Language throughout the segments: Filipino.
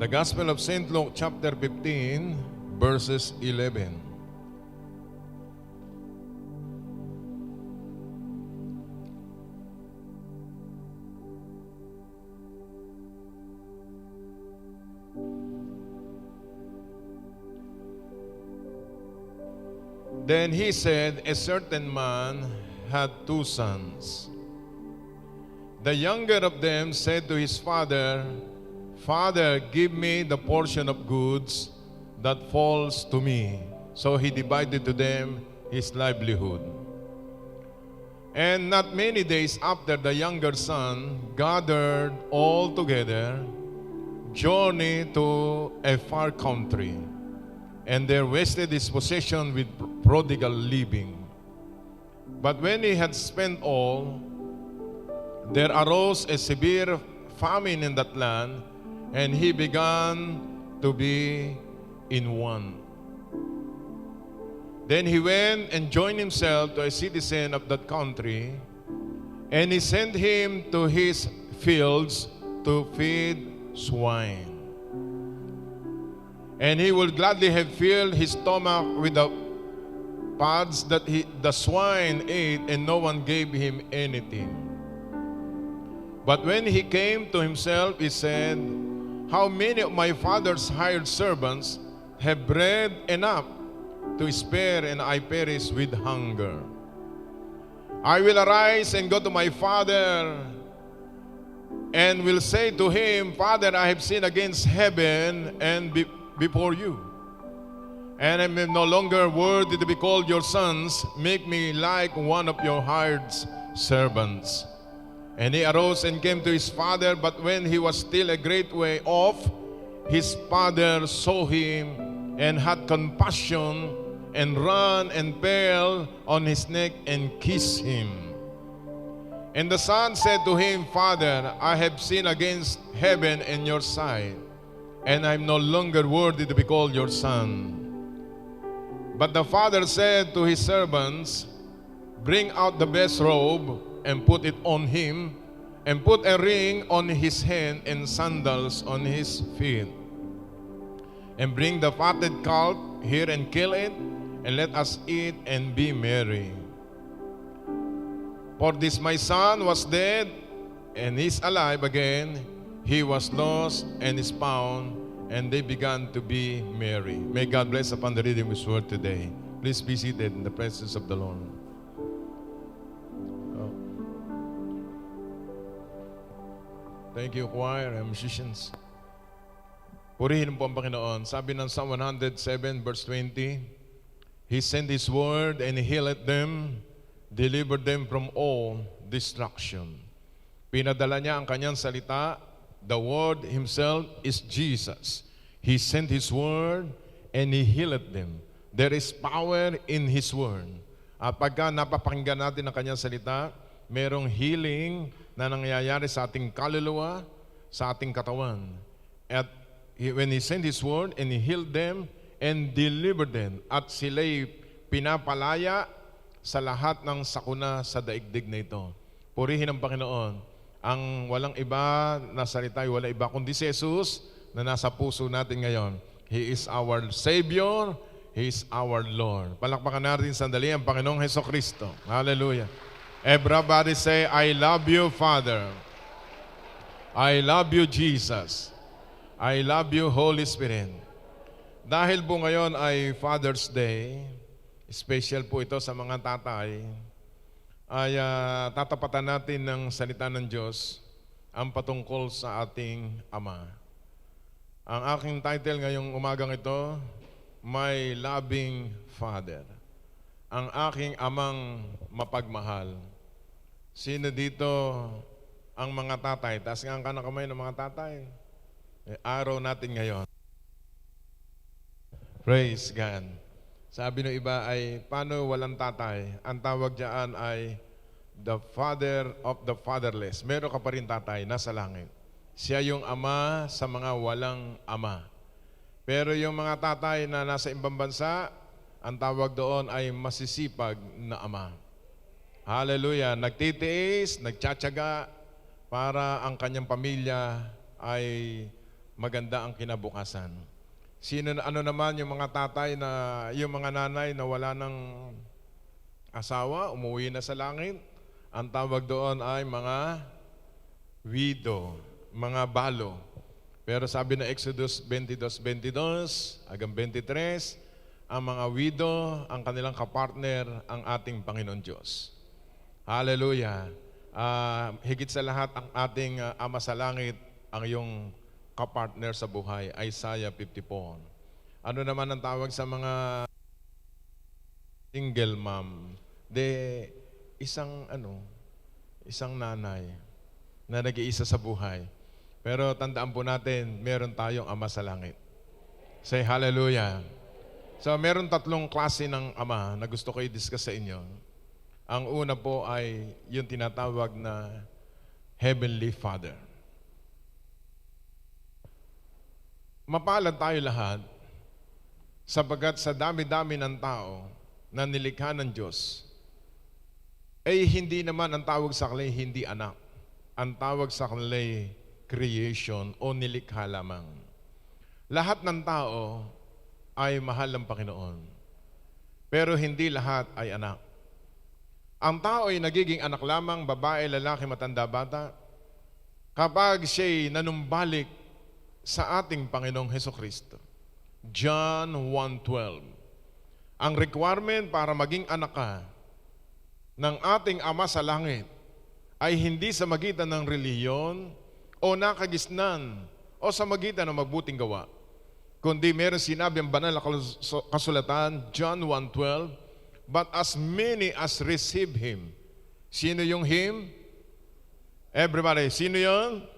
The Gospel of St. Luke chapter 15, verses 11. Then he said, a certain man had two sons. The younger of them said to his father, Father, give me the portion of goods that falls to me. So he divided to them his livelihood. And not many days after, the younger son gathered all together, journeyed to a far country, and there wasted his possession with prodigal living. But when he had spent all, there arose a severe famine in that land, and he began to be in want. Then he went and joined himself to a citizen of that country, and he sent him to his fields to feed swine. And he would gladly have filled his stomach with the pods that the swine ate, and no one gave him anything. But when he came to himself, he said, how many of my father's hired servants have bread enough to spare, and I perish with hunger? I will arise and go to my father, and will say to him, Father, I have sinned against heaven and before you, and I am no longer worthy to be called your sons. Make me like one of your hired servants. And he arose and came to his father, but when he was still a great way off, his father saw him and had compassion, and ran and fell on his neck and kissed him. And the son said to him, Father, I have sinned against heaven and your sight, and I am no longer worthy to be called your son. But the father said to his servants, bring out the best robe and put it on him, and put a ring on his hand and sandals on his feet. And bring the fatted calf here and kill it, and let us eat and be merry. For this my son was dead and is alive again. He was lost and is found, and they began to be merry. May God bless upon the reading of His word today. Please be seated in the presence of the Lord. Thank you, choir and musicians. Purihin po ang Panginoon. Sabi ng Psalm 107 verse 20, He sent His word and healed them, delivered them from all destruction. Pinadala niya ang kanyang salita. The word Himself is Jesus. He sent His word and He healed them. There is power in His word. At pagka napapakinggan natin ang kanyang salita, merong healing na nangyayari sa ating kaluluwa, sa ating katawan. At when He sent His word and He healed them and delivered them, at sila'y pinapalaya sa lahat ng sakuna sa daigdig na ito. Purihin ang Panginoon. Ang walang iba na salita ay wala iba kundi si Jesus na nasa puso natin ngayon. He is our Savior, He is our Lord. Palakpakan natin sandali ang Panginoong Hesukristo. Hallelujah. Everybody say, I love you, Father. I love you, Jesus. I love you, Holy Spirit. Dahil po ngayon ay Father's Day, special po ito sa mga tatay, ay tatapatan natin ng salita ng Diyos ang patungkol sa ating Ama. Ang aking title ngayong umagang ito, My Loving Father. Ang aking amang mapagmahal. Sino dito ang mga tatay? Taas nga ang kanang kamay ng mga tatay. Araw natin ngayon. Praise God. Sabi ng iba ay, paano walang tatay? Ang tawag diyan ay the father of the fatherless. Meron ka pa rin tatay, nasa langit. Siya yung ama sa mga walang ama. Pero yung mga tatay na nasa ibang bansa, ang tawag doon ay masisipag na ama. Hallelujah. Nagtitiis, nagtsatsaga para ang kanyang pamilya ay maganda ang kinabukasan. Ano naman yung mga tatay na, yung mga nanay na wala ng asawa, umuwi na sa langit? Ang tawag doon ay mga widow, mga balo. Pero sabi na Exodus 22:22 hanggang 23, ang mga widow, ang kanilang kapartner, ang ating Panginoon Diyos. Hallelujah! Higit sa lahat, ang ating Ama sa Langit, ang iyong kapartner sa buhay. Isaiah 54. Ano naman ang tawag sa mga single mom? Isang nanay na nag-iisa sa buhay. Pero tandaan po natin, meron tayong Ama sa Langit. Say hallelujah. So meron 3 klase ng ama na gusto ko i-discuss sa inyo. Ang una po ay yung tinatawag na Heavenly Father. Mapalad tayo lahat sapagkat sa dami-dami ng tao na nilikha ng Diyos, ay hindi naman ang tawag sa kanila hindi anak. Ang tawag sa kanila creation o nilikha lamang. Lahat ng tao ay mahal ng Panginoon. Pero hindi lahat ay anak. Ang tao ay nagiging anak lamang, babae, lalaki, matanda, bata, kapag siya'y nanumbalik sa ating Panginoong Hesukristo. John 1:12. Ang requirement para maging anak ka ng ating Ama sa Langit ay hindi sa magitan ng reliyon o nakagisnan o sa magitan ng mabuting gawa, kundi meron sinabi ang banal na kasulatan, John 1:12, but as many as receive Him. Sino yung Him? Everybody, sino yun?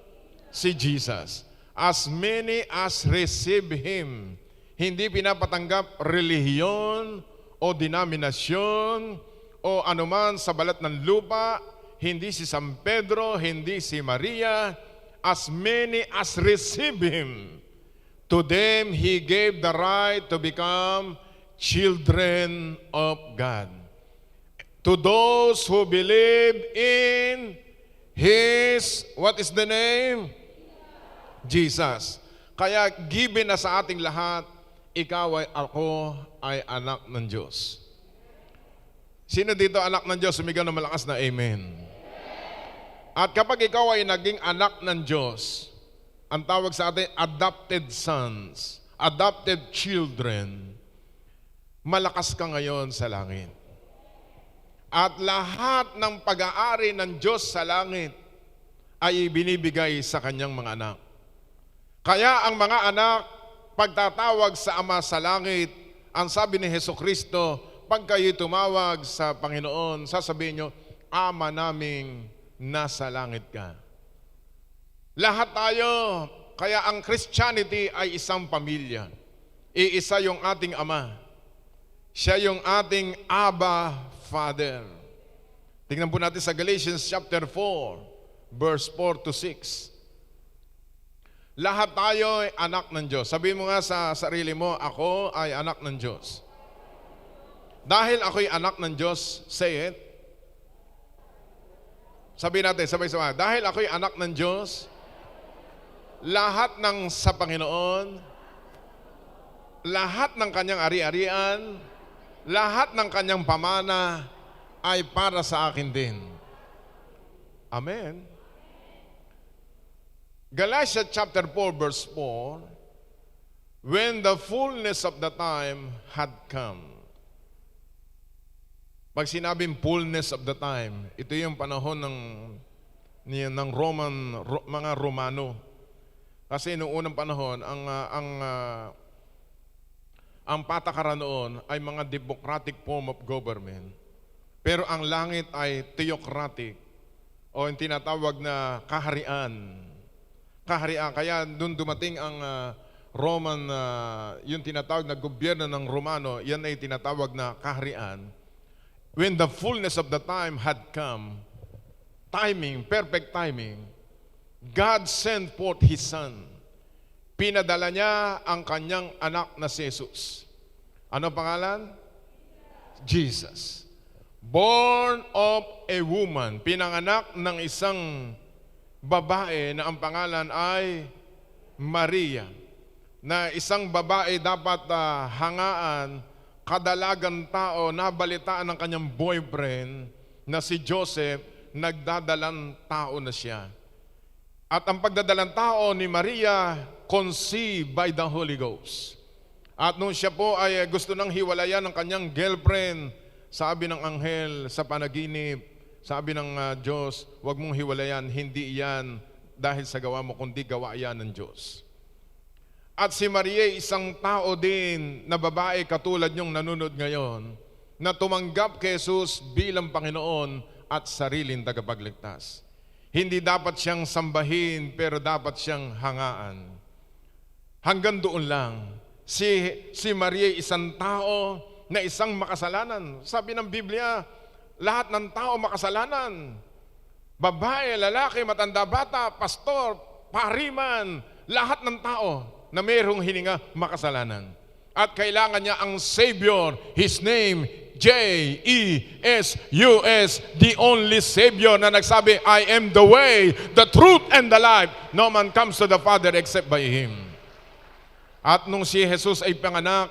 Si Jesus. As many as receive Him. Hindi pinapatanggap relihiyon o denominasyon o anuman sa balat ng lupa, hindi si San Pedro, hindi si Maria. As many as receive Him, to them He gave the right to become children of God. To those who believe in His, what is the name? Jesus. Kaya given na sa ating lahat, ako ay anak ng Diyos. Sino dito anak ng Diyos? Sumigaw na malakas na amen. At kapag ikaw ay naging anak ng Diyos, ang tawag sa atin, adopted sons, adopted children, malakas ka ngayon sa langit. At lahat ng pag-aari ng Diyos sa langit ay ibinibigay sa kanyang mga anak. Kaya ang mga anak, pagtatawag sa Ama sa Langit, ang sabi ni Hesukristo, pag kayo tumawag sa Panginoon, sasabihin nyo, Ama naming nasa langit ka. Lahat tayo, kaya ang Christianity ay isang pamilya. Iisa yung ating Ama. Siya yung ating Abba Father. Tingnan po natin sa Galatians chapter 4, verse 4 to 6. Lahat tayo ay anak ng Diyos. Sabihin mo nga sa sarili mo, ako ay anak ng Diyos. Dahil ako'y anak ng Diyos, say it. Sabihin natin, sabay-sabay. Dahil ako'y anak ng Diyos, lahat ng sa Panginoon, lahat ng kanyang ari-arian, lahat ng kanyang pamana ay para sa akin din. Amen. Galatians chapter 4 verse 4, when the fullness of the time had come. Pag sinabing fullness of the time, ito yung panahon ng mga Romano. Kasi noong unang panahon, ang patakaran noon ay mga democratic form of government. Pero ang langit ay theocratic o yung tinatawag na kaharian. Kaya doon dumating ang Roman, yung tinatawag na gobyerno ng Romano, yan ay tinatawag na kaharian. When the fullness of the time had come, timing, perfect timing, God sent forth His Son. Pinadala niya ang kanyang anak na si Jesus. Ano pangalan? Jesus. Born of a woman, pinanganak ng isang babae na ang pangalan ay Maria, na isang babae dapat hangaan, kadalagang tao, nabalitaan ng kanyang boyfriend na si Joseph, nagdadalang tao na siya. At ang pagdadalang tao ni Maria, conceived by the Holy Ghost. At nung siya po ay gusto nang hiwalayan ng kanyang girlfriend, sabi ng anghel sa panaginip, sabi ng Diyos, huwag mong hiwalayan, hindi iyan dahil sa gawa mo, kundi gawa yan ng Diyos. At si Maria, isang tao din na babae katulad niyong nanonood ngayon, na tumanggap kay Jesus bilang Panginoon at sariling tagapagligtas. Hindi dapat siyang sambahin, pero dapat siyang hangaan. Hanggang doon lang. Si Maria, isang tao na isang makasalanan. Sabi ng Biblia, lahat ng tao makasalanan. Babae, lalaki, matanda, bata, pastor, pariman, lahat ng tao na mayroong hininga makasalanan. At kailangan niya ang Savior, His name, J-E-S-U-S, the only Savior na nagsabi, I am the way, the truth, and the life. No man comes to the Father except by Him. At nung si Jesus ay panganak,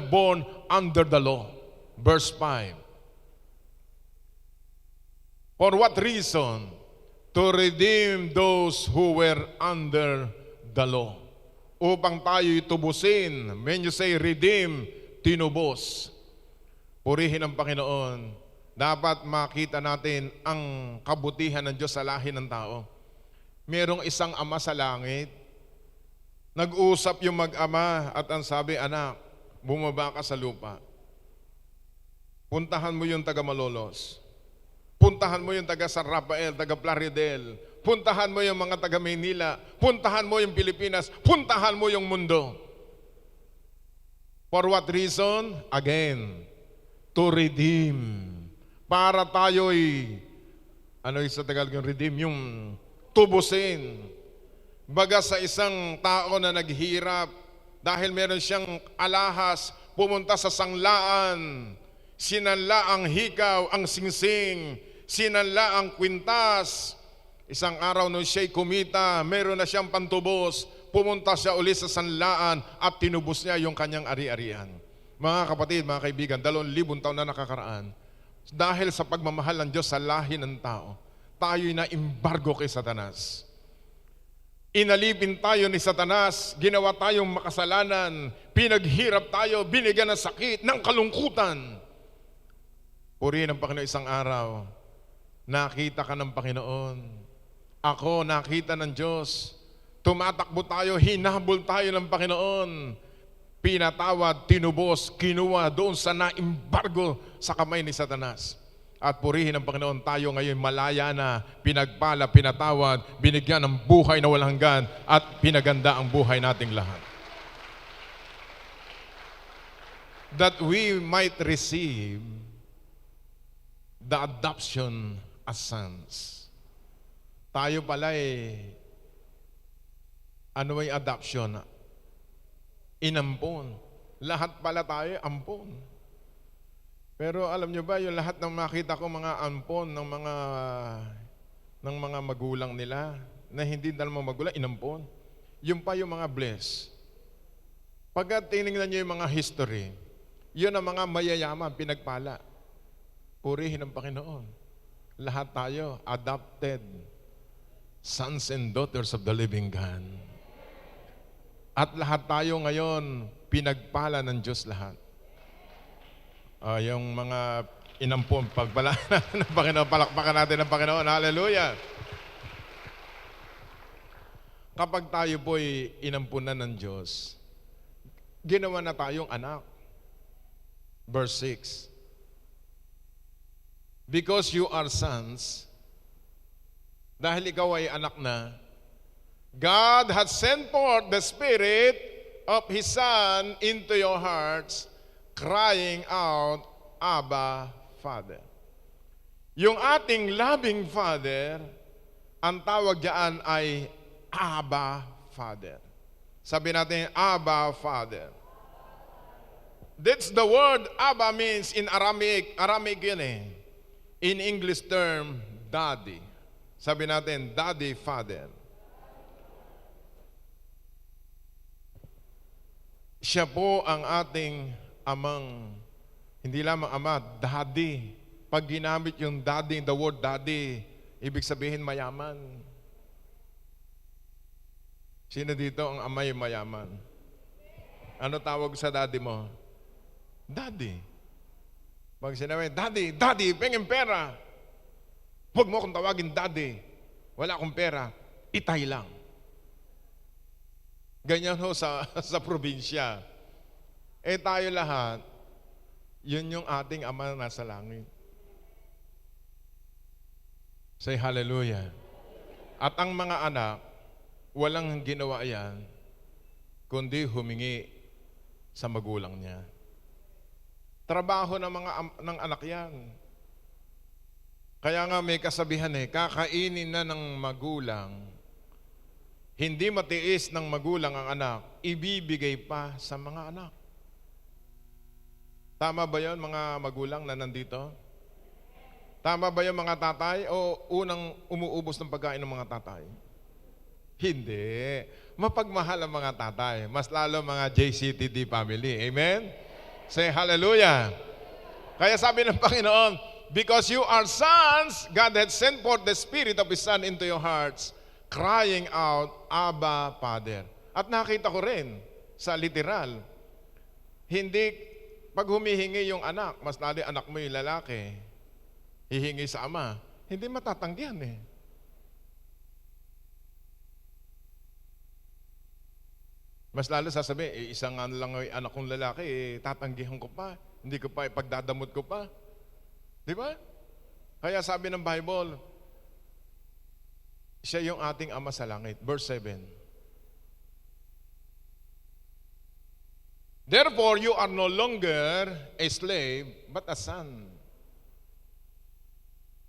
born under the law. Verse 5. For what reason? To redeem those who were under the law. Upang tayo'y tubusin. When you say redeem, tinubos. Purihin ang Panginoon. Dapat makita natin ang kabutihan ng Diyos sa lahi ng tao. Merong isang ama sa langit. Nag-usap yung mag-ama at ang sabi, anak, bumaba ka sa lupa. Puntahan mo yung taga Malolos. Puntahan mo yung taga San Rafael, taga Plaridel. Puntahan mo yung mga taga Maynila. Puntahan mo yung Pilipinas. Puntahan mo yung mundo. For what reason? Again, to redeem. Para tayo'y, ano yung sa Tagalog yung redeem? Yung tubusin. Baga sa isang tao na naghirap, dahil meron siyang alahas, pumunta sa sanglaan, sinanla ang hikaw, ang singsing, sinanla ang kwintas. Isang araw nung siya'y kumita, meron na siyang pantubos, pumunta siya uli sa sanlaan at tinubos niya yung kanyang ari-arian. Mga kapatid, mga kaibigan, 2,000 taon na nakakaraan. Dahil sa pagmamahal ng Diyos sa lahi ng tao, tayo'y na-embargo kay Satanas. Inalipin tayo ni Satanas, ginawa tayong makasalanan, pinaghirap tayo, binigyan ng sakit, ng kalungkutan. Purihin ang Panginoon isang araw, nakita ka ng Panginoon. Ako, nakita ng Diyos. Tumatakbo tayo, hinabol tayo ng Panginoon. Pinatawad, tinubos, kinuha doon sa na-embargo sa kamay ni Satanas. At purihin ang Panginoon, tayo ngayon malaya na, pinagpala, pinatawad, binigyan ng buhay na walang hanggan at pinaganda ang buhay nating lahat. That we might receive the adoption as sons. Tayo pala ano ay adoption? Inampon. Lahat pala tayo ampon. Pero alam nyo ba, yung lahat ng makita ko mga ampon ng mga magulang nila, na hindi dahil mga magulang, inampon. Yung pa yung mga bless. Pagka tinignan nyo yung mga history, yun ang mga mayayaman, pinagpala. Purihin ang Panginoon. Lahat tayo, adopted sons and daughters of the living God. At lahat tayo ngayon, pinagpala ng Diyos lahat. Yung mga inampon, pagpala ng Panginoon, palakpakan natin ng Panginoon. Hallelujah! Kapag tayo po'y inampunan ng Diyos, ginawa na tayong anak. Verse 6. Because you are sons, dahil ikaw ay anak na, God had sent forth the Spirit of His Son into your hearts, crying out, Abba, Father. Yung ating loving Father, ang tawag diyan ay Abba, Father. Sabi natin, Abba, Father. That's the word Abba means in Aramaic yun In English term, Daddy. Sabi natin, Daddy, Father. Siya po ang ating amang, hindi lamang ama, daddy. Pag ginamit yung daddy, the word daddy, ibig sabihin mayaman. Sino dito ang ama yung mayaman? Ano tawag sa daddy mo? Daddy. Pag sinabi, daddy, pengin pera. Huwag mo akong tawagin daddy. Wala akong pera. Itay lang. Ganyan ho sa probinsya. Tayo lahat, yun yung ating ama na nasa langit. Say hallelujah. At ang mga anak, walang ginawa yan, kundi humingi sa magulang niya. Trabaho ng anak yan. Kaya nga may kasabihan kakainin na ng magulang. Hindi matiis ng magulang ang anak, ibibigay pa sa mga anak. Tama ba yun mga magulang na nandito? Tama ba yung mga tatay o unang umuubos ng pagkain ng mga tatay? Hindi. Mapagmahal ang mga tatay. Mas lalo mga JCTD family. Amen? Say hallelujah. Kaya sabi ng Panginoon, because you are sons, God had sent forth the Spirit of His Son into your hearts, crying out, Abba, Father. At nakita ko rin sa literal, hindi pag humihingi yung anak, mas lalo anak mo yung lalaki, hihingi sa ama, hindi matatanggihan Mas lalo sasabihin, isang ano lang ang anak kong lalaki, tatanggihan ko pa, hindi ko pa, ipagdadamot ko pa. Di ba? Kaya sabi ng Bible, siya yung ating ama sa langit. Verse 7. Therefore, you are no longer a slave, but a son.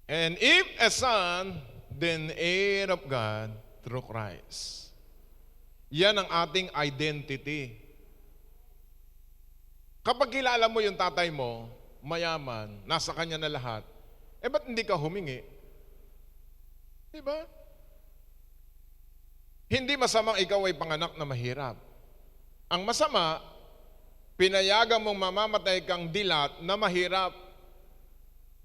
And if a son, then heir of God through Christ. Yan ang ating identity. Kapag kilala mo yung tatay mo, mayaman, nasa kanya na lahat, ba't hindi ka humingi? Diba? Hindi masamang ikaw ay panganak na mahirap. Ang masama, pinayagan mong mamamatay kang dilat na mahirap.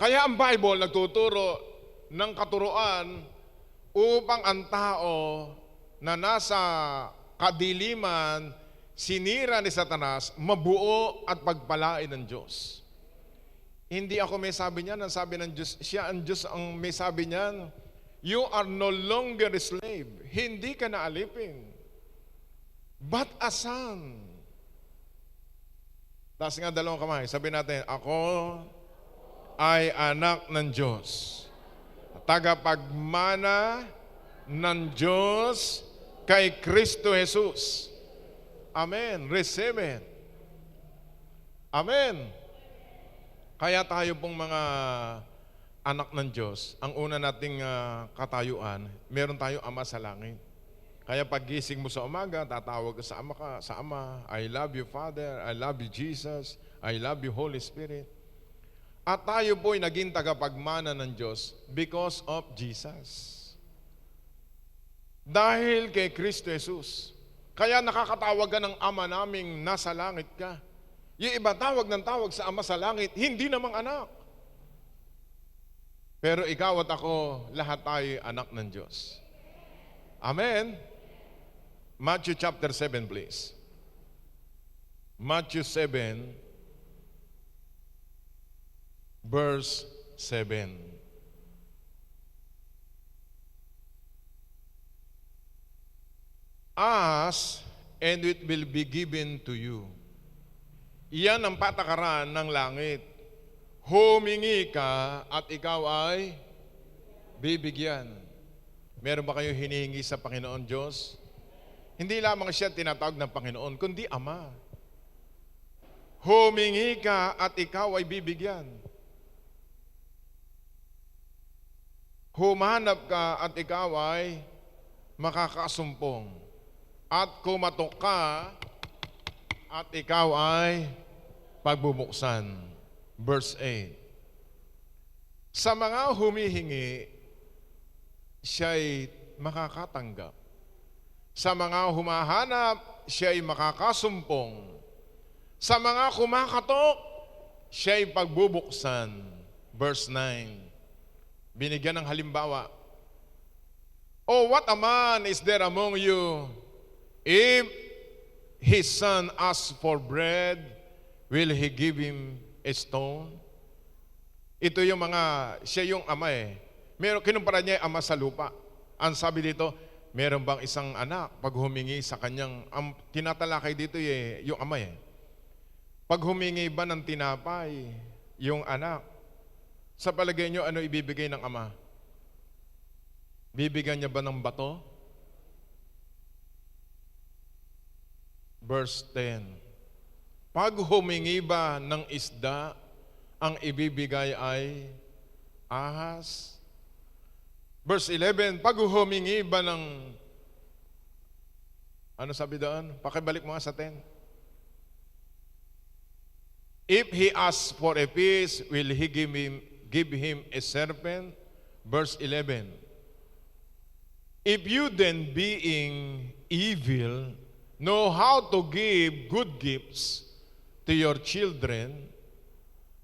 Kaya ang Bible nagtuturo ng katuruan upang ang tao na nasa kadiliman, sinira ni Satanas, mabuo at pagpalain ng Diyos. Hindi ako may sabi niyan, ang sabi ng Diyos, siya ang Diyos ang may sabi niyan. You are no longer a slave. Hindi ka na alipin. But a son. Taas nga dalawang kamay. Sabi natin, ako ay anak ng Diyos. Tagapagmana ng Diyos kay Kristo Jesus. Amen. Receive it. Amen. Kaya tayo pong mga anak ng Diyos, ang una nating katayuan, meron tayong Ama sa langit. Kaya paggising mo sa umaga, tatawag ka sa Ama, I love you Father, I love you Jesus, I love you Holy Spirit. At tayo po'y naging tagapagmana ng Diyos because of Jesus. Dahil kay Kristo Jesus. Kaya nakakatawag ka ng Ama naming nasa langit ka. Yung iba tawag ng tawag sa Ama sa langit, hindi namang anak. Pero ikaw at ako, lahat tayo anak ng Diyos. Amen? Matthew chapter 7, please. Matthew 7, verse 7. Ask, and it will be given to you. Iyan ang patakaran ng langit. Humingi ka at ikaw ay bibigyan. Meron ba kayo hinihingi sa Panginoon Diyos? Hindi lamang siya tinatawag ng Panginoon, kundi Ama. Humingi ka at ikaw ay bibigyan. Humanap ka at ikaw ay makakasumpong. At kumatok ka at ikaw ay pagbubuksan. Verse 8. Sa mga humihingi, siya'y makakatanggap. Sa mga humahanap, siya'y makakasumpong. Sa mga kumakatok, siya'y pagbubuksan. Verse 9. Binigyan ng halimbawa. Oh, what a man is there among you? If his son asks for bread, will he give him a stone? Ito yung siya yung ama kinumpara niya yung ama sa lupa. Ang sabi dito, meron bang isang anak, pag humingi sa kanyang, ang tinatalakay dito yung ama Pag humingi ba ng tinapay, yung anak, sa palagay nyo, ano ibibigay ng ama? Bibigyan niya ba ng bato? Verse 10. Pag humingi ba ng isda, ang ibibigay ay ahas? Verse 11. Pag humingi ba ng, ano sabi doon? Pakibalik mo nga sa 10. If he asks for a fish, will he give him a serpent? Verse 11. If you then, being evil, know how to give good gifts to your children,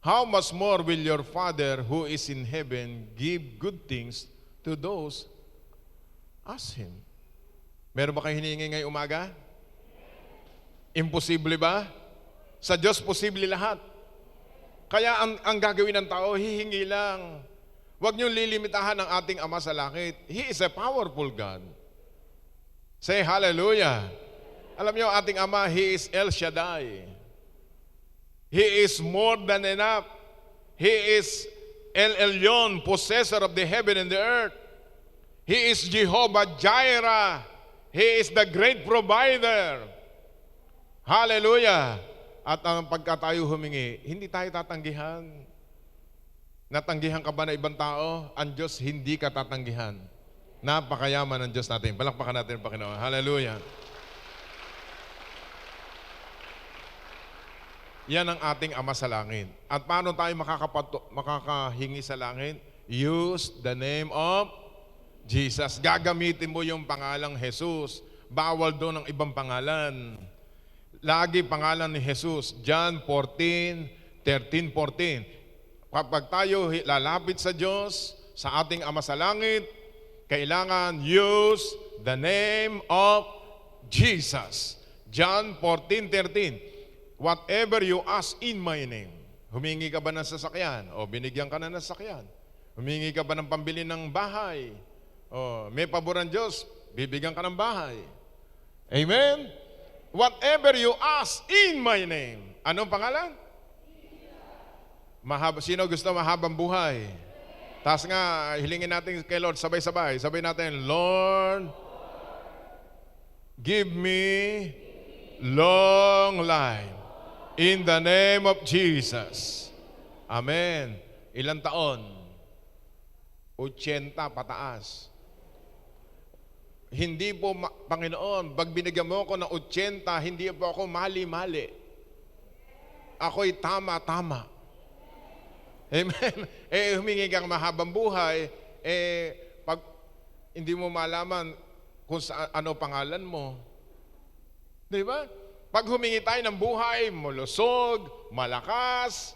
how much more will your Father who is in heaven give good things to those ask Him? Meron ba kayo hiningi ngayong umaga? Imposible ba? Sa Diyos, posible lahat. Kaya ang gagawin ng tao, hihingi lang. Huwag niyong lilimitahan ang ating Ama sa langit. He is a powerful God. Say hallelujah. Alam niyo, ating Ama, He is El Shaddai. He is more than enough. He is El Elyon, possessor of the heaven and the earth. He is Jehovah Jireh. He is the great provider. Hallelujah. At ang pagka tayo humingi, hindi tayo tatanggihan. Natanggihan ka ba na ibang tao? Ang Diyos hindi ka tatanggihan. Napakayaman ng Diyos natin. Palakpakan natin ang Panginoon. Hallelujah. Yan ang ating Ama sa langit. At paano tayo makakahingi sa langit? Use the name of Jesus. Gagamitin mo yung pangalang Jesus. Bawal doon ang ibang pangalan. Lagi pangalan ni Jesus. John 14:13-14. Kapag tayo lalapit sa Diyos, sa ating Ama sa langit, kailangan use the name of Jesus. John 14:13. Whatever you ask in my name. Humingi ka ba ng sasakyan? O binigyan ka na ng sasakyan. Humingi ka ba ng pambili ng bahay? O may pabor ang Diyos, bibigyan ka ng bahay. Amen? Whatever you ask in my name. Anong pangalan? Sino gusto mahabang buhay? Taas nga, hilingin natin kay Lord, sabay-sabay. Sabay natin, Lord, give me long life. In the name of Jesus. Amen. Ilang taon? 80 pataas. Hindi po, Panginoon, pag binigyan mo ako ng 80, hindi po ako mali-mali. Ako'y tama-tama. Amen. Humingi kang mahabang buhay, pag hindi mo malaman kung ano pangalan mo. Di ba? Pag humingi tayo ng buhay, malusog, malakas,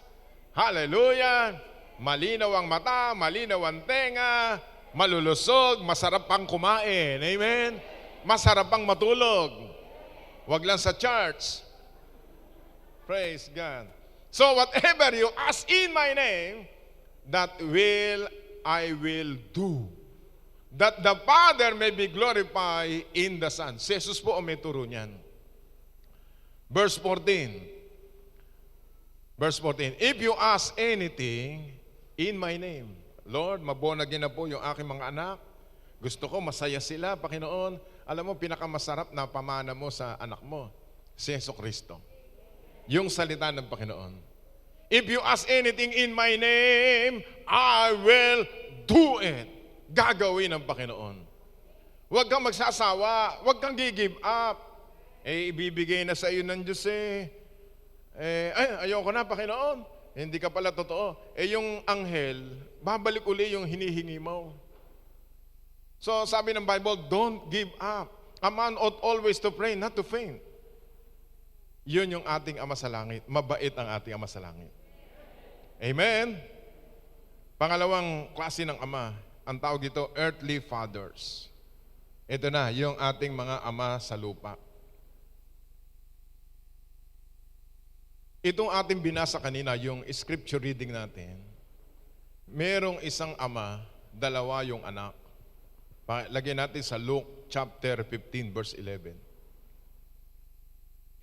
hallelujah, malinaw ang mata, malinaw ang tenga, malulusog, masarap pang kumain. Amen? Masarap pang matulog. Wag lang sa church. Praise God. So whatever you ask in my name, that I will do. That the Father may be glorified in the Son. Si Jesus po ang may turo niyan. Verse 14. Verse 14. If you ask anything in my name, Lord, mabonagin na po yung aking mga anak. Gusto ko masaya sila, Panginoon. Alam mo, pinakamasarap na pamana mo sa anak mo, si Jesucristo. Yung salita ng Panginoon. If you ask anything in my name, I will do it. Gagawin ng Panginoon. Huwag kang magsasawa. Huwag kang give up. Ibibigay na sa iyo ng Diyos ayoko na, Panginoon. Hindi ka pala totoo. Yung anghel, babalik uli yung hinihingi mo. So sabi ng Bible, don't give up. A man ought always to pray, not to faint. Yun yung ating Ama sa Langit. Mabait ang ating Ama sa Langit. Amen? Pangalawang klase ng Ama, ang tawag dito, earthly fathers. Ito na, yung ating mga ama sa lupa. Itong ating binasa kanina, yung scripture reading natin, merong isang ama, dalawa yung anak. Lagyan natin sa Luke chapter 15 verse 11.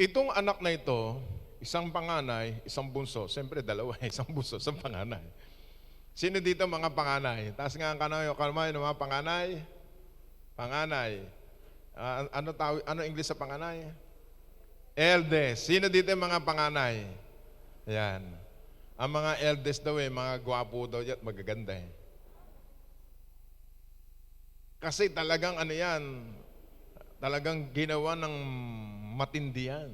Itong anak na ito, isang panganay, isang bunso. Siyempre dalawa, isang bunso, isang panganay. Sino dito mga panganay? Taas nga ang kamay ng mga panganay. Panganay. Ano English sa panganay? Eldest. Sino dito yung mga panganay? Yan. Ang mga eldest daw mga gwapo daw at magaganda Kasi talagang talagang ginawa ng matindihan.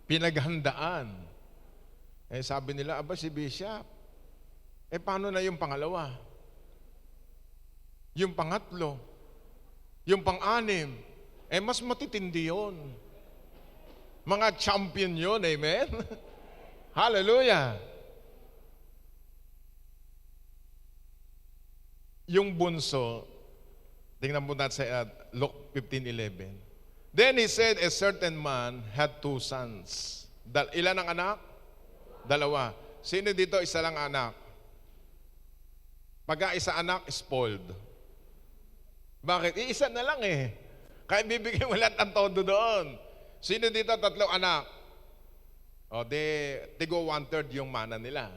Pinaghandaan. Sabi nila, aba si Bishop, paano na yung pangalawa? Yung pangatlo? Yung pang-anim? Mas matitindi yun. Mga champion yun, amen? Hallelujah! Yung bunso, tingnan mo natin sa Luke 15:11. Then he said, a certain man had 2 sons. Ilan ang anak? 2. Sino dito isa lang anak? Pagka-isa anak, spoiled. Bakit? Iisa na lang Kaya bibigyan mo lahat ang todo doon. Sino dito 3 anak? Tigo 1/3 yung mana nila.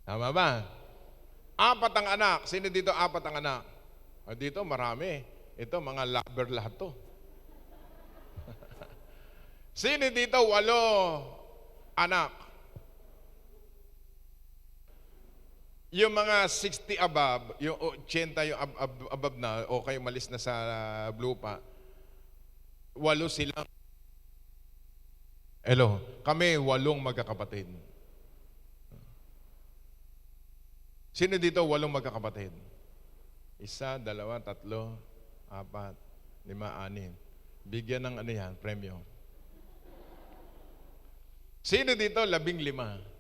Tama ba? 4 ang anak. Sino dito 4 ang anak? Dito marami. Ito mga lover lahat to. Sino dito 8 anak? Yung mga 60 above, yung 80 yung above na, o kayo malis na sa lupa, 8 silang. Hello, kami 8 magkakapatid. Sino dito 8 magkakapatid? 1, 2, 3, 4, 5, 6. Bigyan ng premyo. Sino dito 15?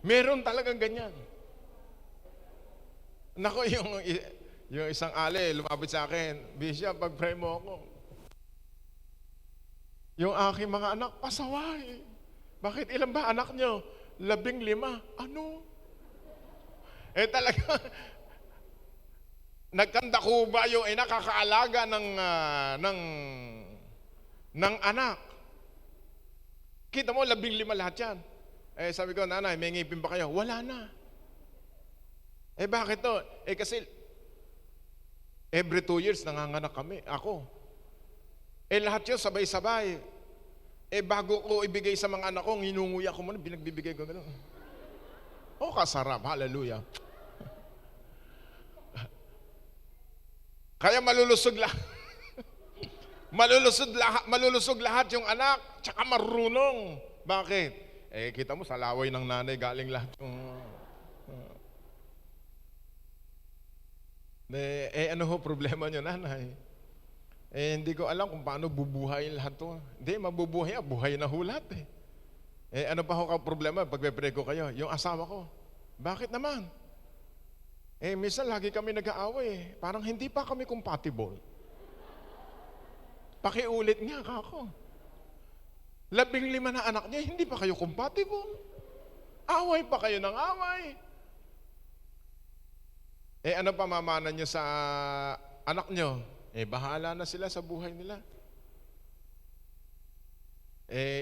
Meron talagang ganyan. Nako, yung isang lumapit sa akin, Bishop, pag-pray mo ako. Yung aking mga anak, pasaway. Bakit? Ilan ba anak nyo? 15. Ano? Talaga, nagkandako ba yung nakakaalaga ng anak? Kita mo, 15 lahat yan. Sabi ko, nanay, may ngipin ba kayo? Wala na. Bakit to? Kasi every 2 years nanganganak kami. Ako. Lahat yun sabay-sabay. Bago ko ibigay sa mga anak ko, nginunguya ko muna, binagbibigay ko gano'n. Kasarap. Hallelujah. Kaya malulusog lahat. malulusog lahat yung anak, tsaka marunong. Bakit? Kita mo, sa laway ng nanay galing lahat yung... ano ho problema nyo, nanay? Hindi ko alam kung paano bubuhayin lahat to. Hindi, mabubuhay buhay na hulat ano pa ho ka problema pag pe-pray ko kayo? Yung asawa ko. Bakit naman? Minsan lagi kami nag-aaway Parang hindi pa kami compatible. Pakiulit nga kako. 15 na anak niya, hindi pa kayo compatible. Away pa kayo ng away. Ano pa mamana niyo sa anak niyo? Bahala na sila sa buhay nila.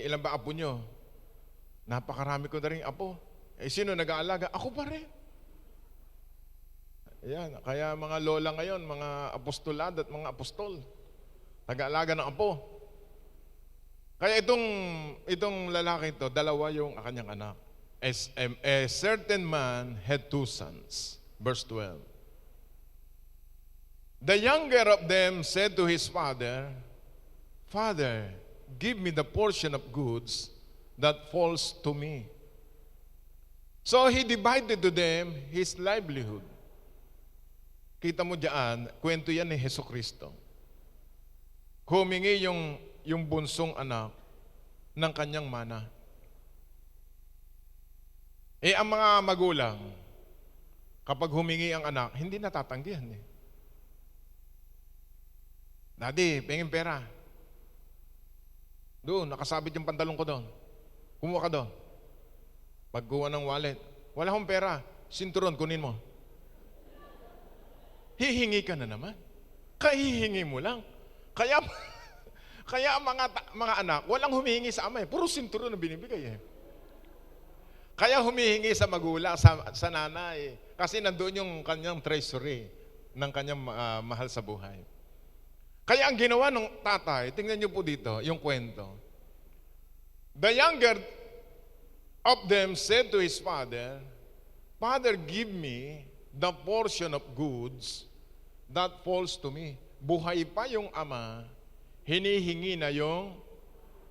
Ilan ba apo niyo? Napakarami ko na rin apo. Sino nag-aalaga? Ako pa rin. Ayan, kaya mga lola ngayon, mga apostolad at mga apostol, nag-aalaga ng apo. Kaya itong lalaki ito, 2 yung kanyang anak. A certain man had 2 sons. Verse 12. The younger of them said to his father, Father, give me the portion of goods that falls to me. So he divided to them his livelihood. Kita mo diyan, kwento yan ni Jesucristo. Humingi yung bunsong anak ng kanyang mana. Ang mga magulang, kapag humingi ang anak, hindi natatanggihan eh. Daddy, pengin pera. Doon, nakasabit yung pantalon ko doon. Kumuha ka doon. Pagkuha ng wallet, wala akong pera. Sinturon, kunin mo. Hihingi ka na naman. Kahihingi mo lang. Kaya ang mga anak, walang humihingi sa ama eh. Puro sinturon na binibigay eh. Kaya humihingi sa magulang, sa nanay. Kasi nandoon yung kanyang treasury ng kanyang mahal sa buhay. Kaya ang ginawa ng tatay, tingnan niyo po dito, yung kwento. The younger of them said to his father, Father, give me the portion of goods that falls to me. Buhay pa yung ama, hinihingi na yung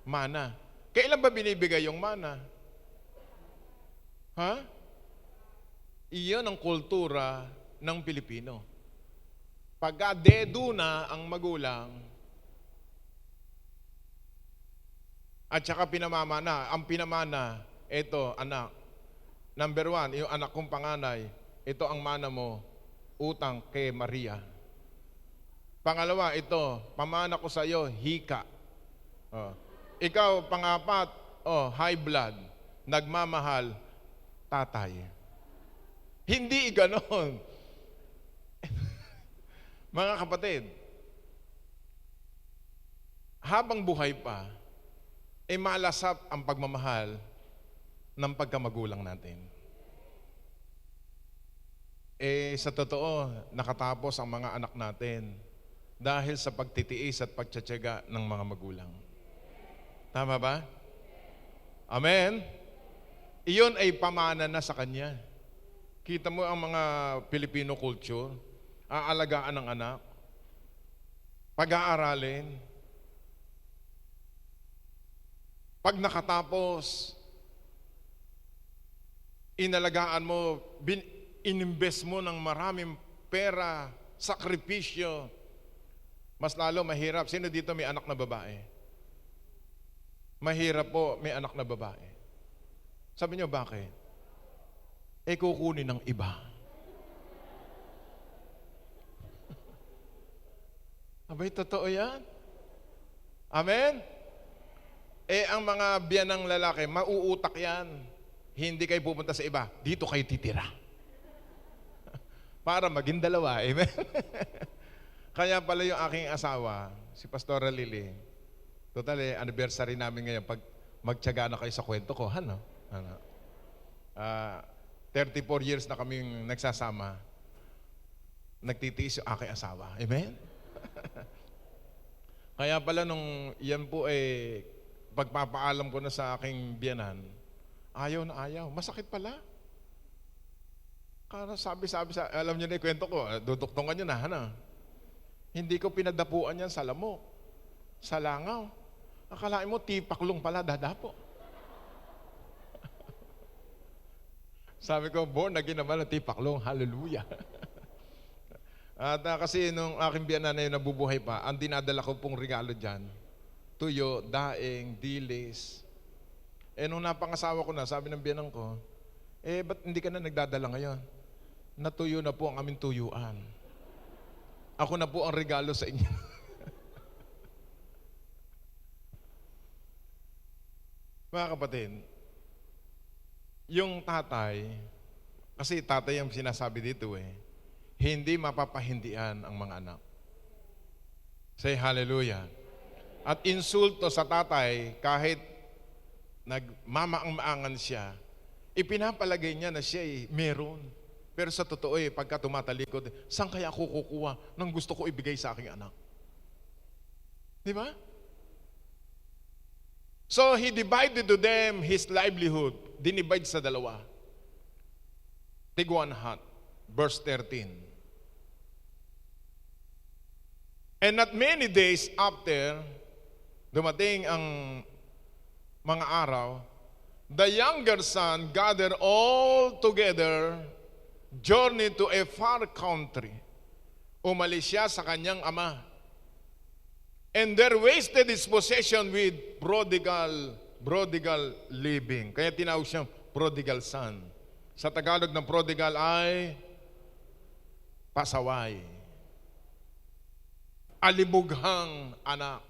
mana. Kailan ba binibigay yung mana? Ha? Iyon ang kultura ng Pilipino. Pagka dedo na ang magulang, at saka pinamamana, ang pinamana, ito, anak. Number 1, yung anak kong panganay, ito ang mana mo, utang kay Maria. Pangalawa, ito, pamana ko sa iyo, hika. Ikaw, pangapat, high blood, nagmamahal, tatay. Hindi ganon. Mga kapatid, habang buhay pa, malasap ang pagmamahal ng pagkamagulang natin. Sa totoo, nakatapos ang mga anak natin dahil sa pagtitiis at pagtsatsaga ng mga magulang. Tama ba? Amen? Iyon ay pamana na sa kanya. Kita mo ang mga Filipino culture, aalagaan ng anak, pag-aaralin, pag nakatapos, inalagaan mo, ininvest mo ng maraming pera, sakripisyo, mas lalo mahirap. Sino dito may anak na babae? Mahirap po may anak na babae. Sabi niyo, bakit? Kukunin ng iba. Abay, totoo yan. Amen? Ang mga biyanang lalaki, mauutak yan. Hindi kayo pupunta sa iba. Dito kayo titira. Para maging dalawa. Amen? Kaya pala yung aking asawa, si Pastora Lily, total anniversary namin ngayon, pag magtiyaga na kayo sa kwento ko, 34 years na kaming nagsasama, nagtitiis yung aking asawa. Amen? Kaya pala nung yan po pagpapaalam ko na sa aking biyanan, ayaw na ayaw. Masakit pala. Kaya sabi, alam niyo na yung kwento ko, duduktongan niyo na, Hindi ko pinadapuan yan sa lamok, sa langaw. Akalain mo, tipaklong pala, dadapo. Sabi ko, born again naman ang tipaklong, hallelujah. At kasi nung aking biyanan na yun nabubuhay pa, ang dinadala ko pong regalo dyan, tuyo, daing, dilis. Nung napangasawa ko na, sabi ng biyanan ko, ba't hindi ka na nagdadala ngayon? Natuyo na po ang aming tuyuan. Ako na po ang regalo sa inyo. Mga kapatid, yung tatay, kasi tatay ang sinasabi dito hindi mapapahindian ang mga anak. Say hallelujah. At insulto sa tatay, kahit nagmamaang-maangan siya, ipinapalagay niya na siya meron. Pero sa totoo pagka tumatalikod, saan kaya ako kukuha ng gusto ko ibigay sa aking anak? Di ba? So he divided to them his livelihood. Dinivide sa dalawa. Tig one half. Verse 13. And not many days after, dumating ang mga araw, the younger son gathered all together, journeyed to a far country. Umalis siya sa kanyang ama. And there wasted his possession with prodigal living. Kaya tinawag siyang prodigal son. Sa Tagalog ng prodigal ay pasaway. Alibughang anak.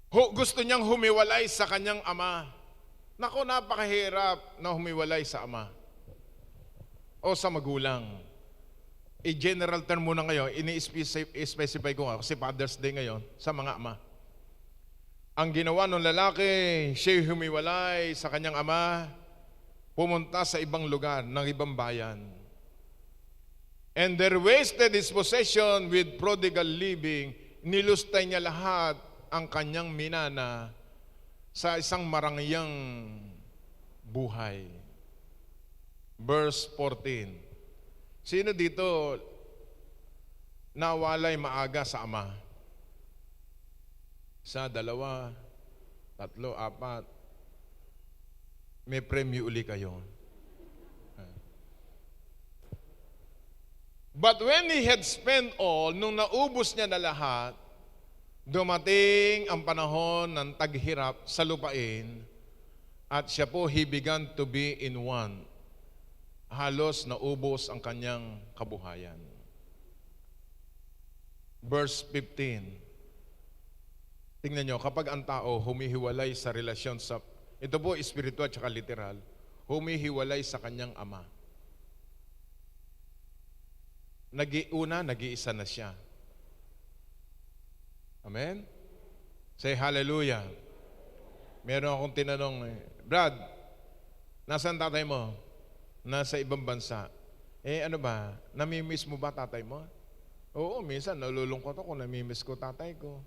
Gusto niyang humiwalay sa kanyang ama. Naku, napakahirap na humiwalay sa ama o sa magulang. I-general term muna ngayon, ini-specify ko nga kasi Father's Day ngayon sa mga ama. Ang ginawa ng lalaki, siya humiwalay sa kanyang ama, pumunta sa ibang lugar, ng ibang bayan. And there wasted his possession with prodigal living. Nilustay niya lahat ang kanyang minana sa isang marangyang buhay. Verse 14. Sino dito nawalay maaga sa ama? Isa, dalawa, tatlo, apat. May premyo uli kayo. But when he had spent all, nung naubos niya na lahat, dumating ang panahon ng taghirap sa lupain at siya po, he began to be in want. Halos naubos ang kanyang kabuhayan. Verse 15. Tingnan nyo, kapag ang tao humihiwalay sa relasyon sa, ito po espiritual at literal, humihiwalay sa kanyang ama. Nag-iisa na siya. Amen? Say hallelujah. Meron akong tinanong, Brad, nasaan tatay mo? Nasa ibang bansa. Ano ba? Namimiss mo ba tatay mo? Oo, minsan nalulungkot ako, namimiss ko tatay ko.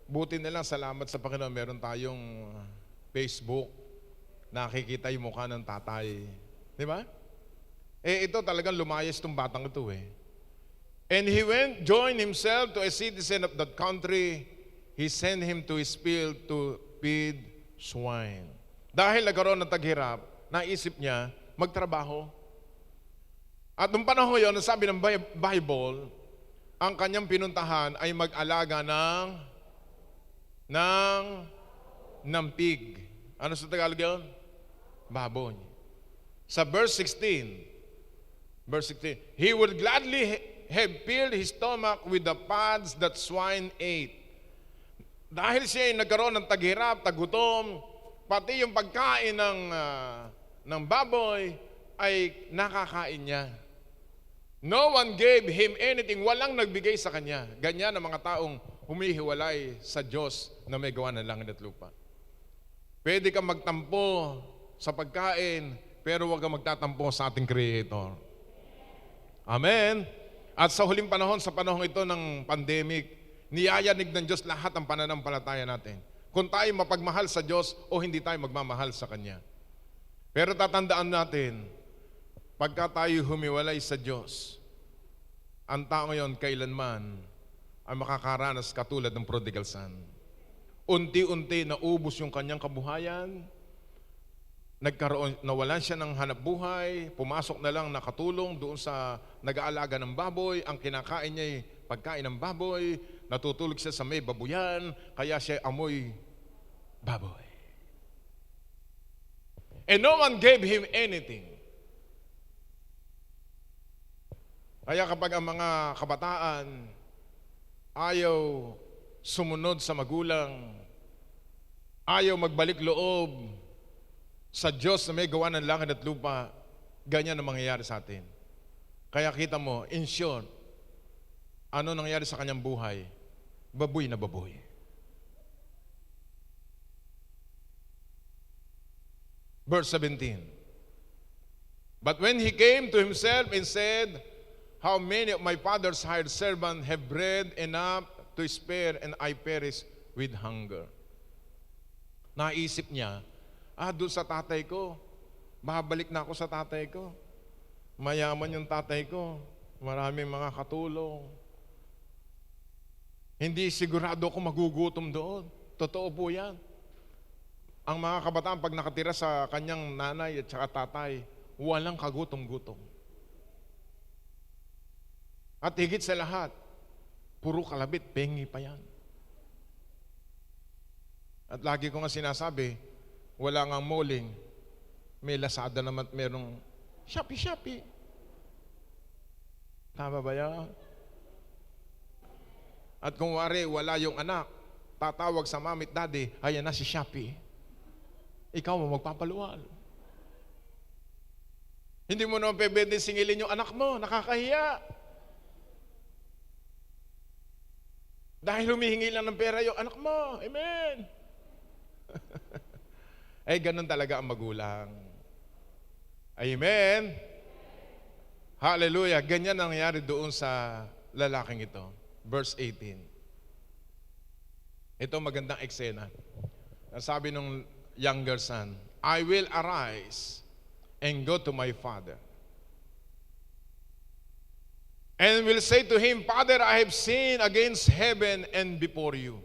Buti na lang, salamat sa Panginoon, meron tayong Facebook. Nakikita yung mukha ng tatay. Di ba? Ito talagang lumayas itong batang ito And he joined himself to a citizen of that country. He sent him to his field to feed swine. Dahil nagkaroon ng taghirap, naisip niya magtrabaho. At nung panahon yun, nasabi ng Bible, ang kanyang pinuntahan ay mag-alaga ng pig. Ano sa Tagalog yun? Baboy. Sa verse 16, he would gladly have filled his stomach with the pods that swine ate. Dahil siya ay nagkaroon ng taghirap, tagutom, pati yung pagkain ng baboy ay nakakain niya. No one gave him anything. Walang nagbigay sa kanya. Ganyan ang mga taong humihiwalay sa Diyos na may gawa ng langit at lupa. Pwede kang magtampo sa pagkain, pero huwag kang magtatampo sa ating Creator. Amen? At sa huling panahon, sa panahon ito ng pandemic, niyayanig ng Diyos lahat ang pananampalataya natin. Kung tayo mapagmahal sa Diyos o hindi tayo magmamahal sa Kanya. Pero tatandaan natin, pagka tayo humiwalay sa Diyos, ang tao ngayon kailanman ay makakaranas katulad ng prodigal son. Unti-unti naubos yung kanyang kabuhayan, nawalan siya ng hanap buhay, pumasok na lang nakatulong doon sa nag-aalaga ng baboy, ang kinakain niya ay pagkain ng baboy, natutulog siya sa may babuyan, kaya siya amoy baboy. And no one gave him anything. Kaya kapag ang mga kabataan ayaw sumunod sa magulang, ayaw magbalik loob sa Diyos na may gawa ng langit at lupa, ganyan ang mangyayari sa atin. Kaya kita mo, in short, ano nangyayari sa kanyang buhay? Baboy na baboy. Verse 17. But when he came to himself and said, how many of my father's hired servants have bread enough to spare and I perish with hunger? Naisip niya, doon sa tatay ko, babalik na ako sa tatay ko. Mayaman yung tatay ko, maraming mga katulong. Hindi sigurado ako magugutom doon. Totoo po yan. Ang mga kabataan, pag nakatira sa kanyang nanay at saka tatay, walang kagutom-gutom. At higit sa lahat, puro kalabit, pengi pa yan. At lagi ko nga sinasabi, wala nga mulling, may Lazada naman, merong Shopee. Tama ba yan? At kung wari, wala yung anak, tatawag sa mami at daddy, ayan na si Shopee. Ikaw mo magpapaluwal. Hindi mo naman pwede singilin yung anak mo, nakakahiya. Dahil humihingi lang ng pera yung anak mo. Amen. Ay, ganun talaga ang magulang. Amen. Hallelujah. Ganyan ang nangyari doon sa lalaking ito. Verse 18. Ito magandang eksena. Sabi nung younger son, I will arise and go to my father. And will say to him, Father, I have sinned against heaven and before you.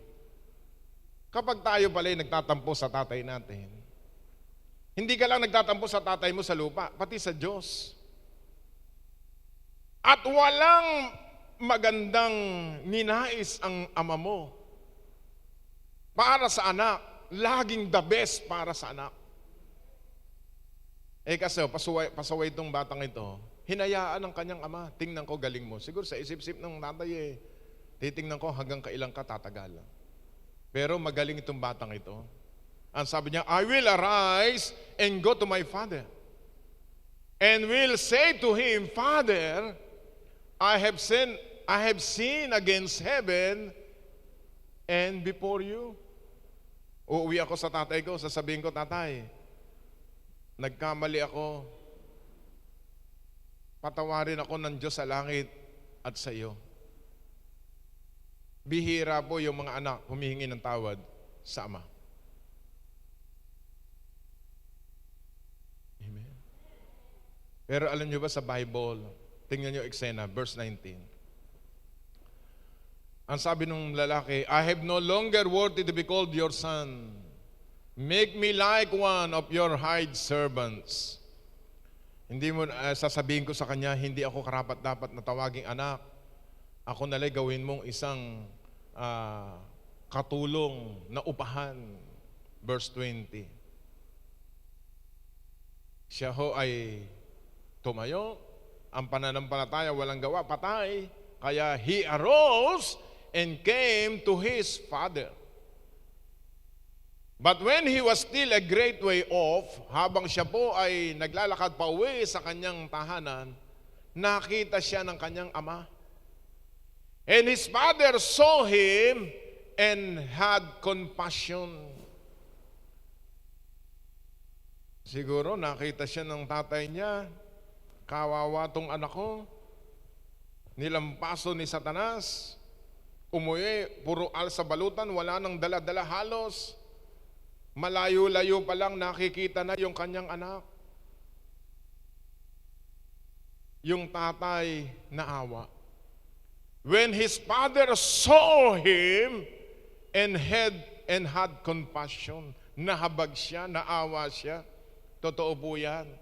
Kapag tayo pala nagtatampo sa tatay natin, hindi ka lang nagtatampo sa tatay mo sa lupa, pati sa Diyos. At walang magandang ninais ang ama mo para sa anak, laging the best para sa anak. Kasi pasaway itong batang ito, hinayaan ng kanyang ama, tingnan ko galing mo. Siguro sa isip-isip ng tatay titingnan ko hanggang kailan ka tatagal. Pero magaling itong batang ito. Ang sabi niya, I will arise and go to my father. And will say to him, Father, I have sinned against heaven and before you. Uuwi ako sa tatay ko, sasabihin ko, tatay, nagkamali ako. Patawarin ako ng Diyos sa langit at sa iyo. Bihira po yung mga anak humihingi ng tawad sa ama. Amen. Pero alam niyo ba sa Bible, tingnan niyo eksena, verse 19. Ang sabi ng lalaki, I have no longer worthy to be called your son. Make me like one of your hired servants. Hindi mo sasabihin ko sa kanya, hindi ako karapat-dapat na tawaging anak. Ako nalay gawin mong isang katulong na upahan. Verse 20. Siya ho ay tumayo. Ang pananampalataya walang gawa, patay. Kaya he arose and came to his father. But when he was still a great way off, habang siya po ay naglalakad pa uwi sa kanyang tahanan, nakita siya ng kanyang ama. And his father saw him and had compassion. Siguro nakita siya ng tatay niya, kawawa tong anak ko, nilampaso ni Satanas, umuwi, puro al sa balutan, wala nang dala-dala halos. Malayo-layo pa lang nakikita na yung kanyang anak. Yung tatay naawa. When his father saw him and had compassion, nahabag siya, naawa siya. Totoo po yan.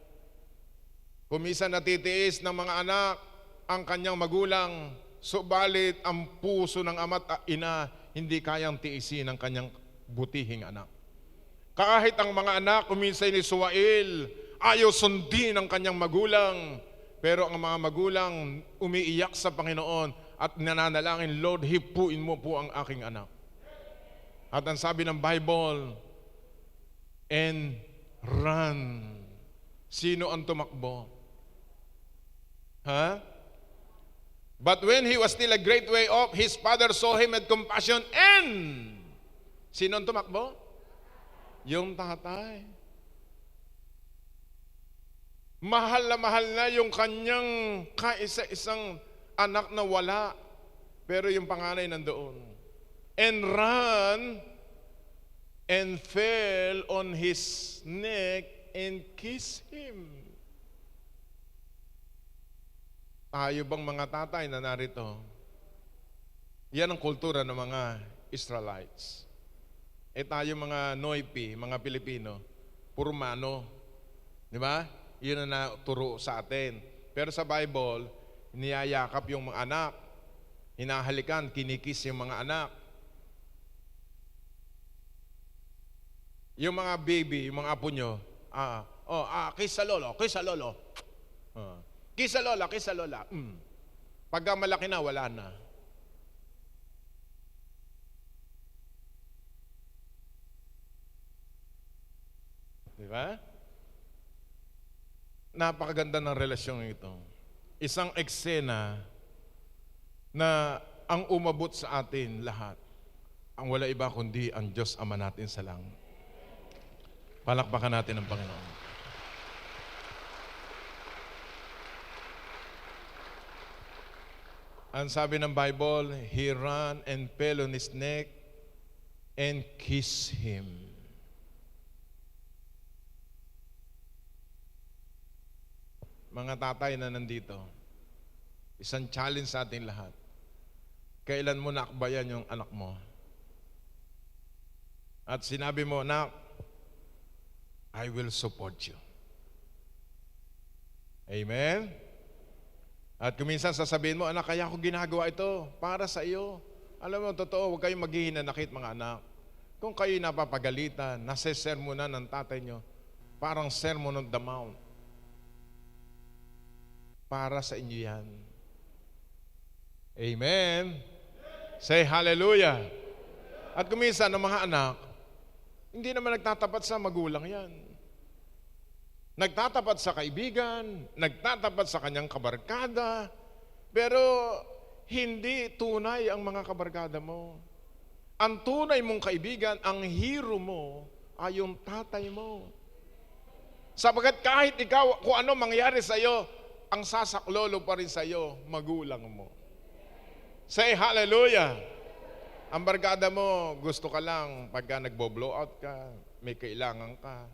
Kuminsan natitiis ng mga anak ang kanyang magulang, subalit ang puso ng ama at ina hindi kayang tiisin ang kanyang butihing anak. Kahit ang mga anak kuminsan ni Suwail, ayaw sundin ang kanyang magulang, pero ang mga magulang umiiyak sa Panginoon at nananalangin, Lord, hipuin mo po ang aking anak. At ang sabi ng Bible, and run. Sino ang tumakbo? But when he was still a great way off, his father saw him with compassion and sino ang tumakbo? Yung tatay. Mahal na yung kanyang kaisa-isang anak na wala, pero yung panganay nandoon. And ran and fell on his neck and kissed him. Tayo bang mga tatay na narito? Yan ang kultura ng mga Israelites. Tayo mga Noipi, mga Pilipino, puro mano. Di ba? Yun ang naturo sa atin. Pero sa Bible, niyayakap yung mga anak. hinahalikan, kinikis yung mga anak. Yung mga baby, yung mga apo nyo, kiss sa lolo, kiss sa lolo. Kiss sa lola, kiss sa lola. Pagka malaki na, wala na. Di ba? Napakaganda ng relasyon ito. Isang eksena na ang umabot sa atin lahat, ang wala iba kundi ang Diyos Ama natin sa langit. Palakpakan natin ang Panginoon. Ang sabi ng Bible, He ran and fell on his neck and kissed him. Mga tatay na nandito, isang challenge sa ating lahat. Kailan mo naakbayan yung anak mo? At sinabi mo, "Nak, I will support you." Amen? At kuminsan sasabihin mo, "Anak, kaya ako ginagawa ito para sa iyo." Alam mo, totoo, huwag kayong maghihinanakit mga anak. Kung kayo napapagalitan, nasesermonan ng tatay nyo, parang sermon on the mount. Para sa inyo yan. Amen? Say hallelujah. At kuminsan ng mga anak, hindi naman nagtatapat sa magulang yan. Nagtatapat sa kaibigan, nagtatapat sa kanyang kabarkada, pero hindi tunay ang mga kabarkada mo. Ang tunay mong kaibigan, ang hero mo, ay yung tatay mo. Sapagkat kahit ikaw, kung ano mangyari sa iyo, ang sasaklolo pa rin sa iyo, magulang mo. Say hallelujah. Ang barkada mo, gusto ka lang pagka nagbo-blow out ka, may kailangan ka.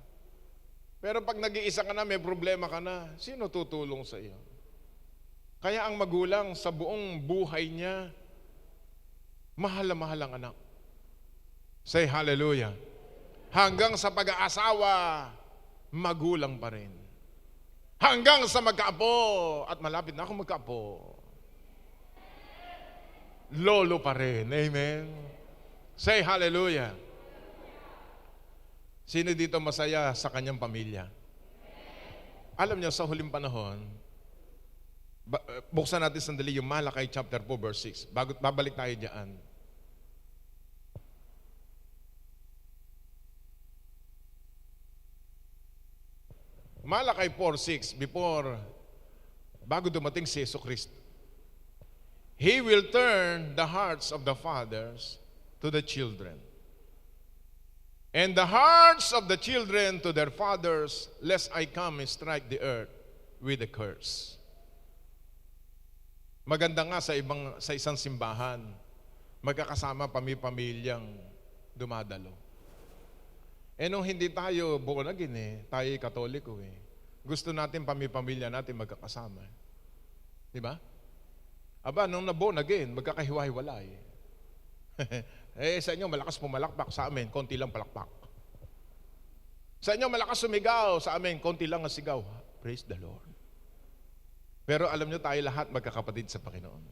Pero pag nag-iisa ka na, may problema ka na, sino tutulong sa iyo? Kaya ang magulang sa buong buhay niya, mahal na mahal ang anak. Say hallelujah. Hanggang sa pag-aasawa, magulang pa rin. Hanggang sa magkaapo, at malapit na ako magkaapo, lolo pa rin. Amen. Say hallelujah. Sino dito masaya sa kanyang pamilya? Alam niyo, sa huling panahon, buksan natin sandali yung Malakay chapter 4 verse 6. Babalik tayo diyan. Malakay 4:6, bago dumating si Jesucristo. He will turn the hearts of the fathers to the children, and the hearts of the children to their fathers, lest I come and strike the earth with a curse. Maganda nga sa isang simbahan, magkakasama pamilyang dumadalo. Nung hindi tayo born again tayo Katoliko gusto natin pamilya natin magkakasama. Di ba? Aba, nung na-born again, magkakahiwa-hiwalay. Sa inyo malakas pumalakpak, sa amin konti lang palakpak. Sa inyo malakas sumigaw, sa amin konti lang ang sigaw. Praise the Lord. Pero alam nyo, tayo lahat magkakapatid sa Panginoon.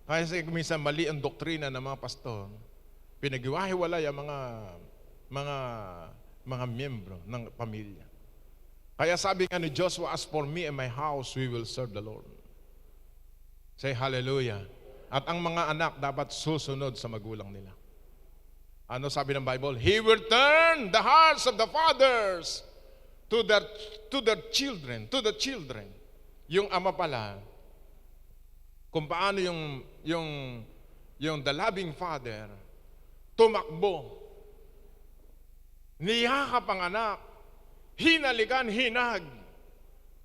Kaya minsan mali ang doktrina ng mga pastor, pinaghiwa-hiwalay ang mga miyembro ng pamilya. Kaya sabi nga ni Joshua, "As for me and my house, we will serve the Lord." Say hallelujah. At ang mga anak dapat susunod sa magulang nila. Ano sabi ng Bible? He will turn the hearts of the fathers to their children, to the children. Yung ama pala, kung paano yung the loving father tumakbo, niyakap ang anak, hinalikan, hinag.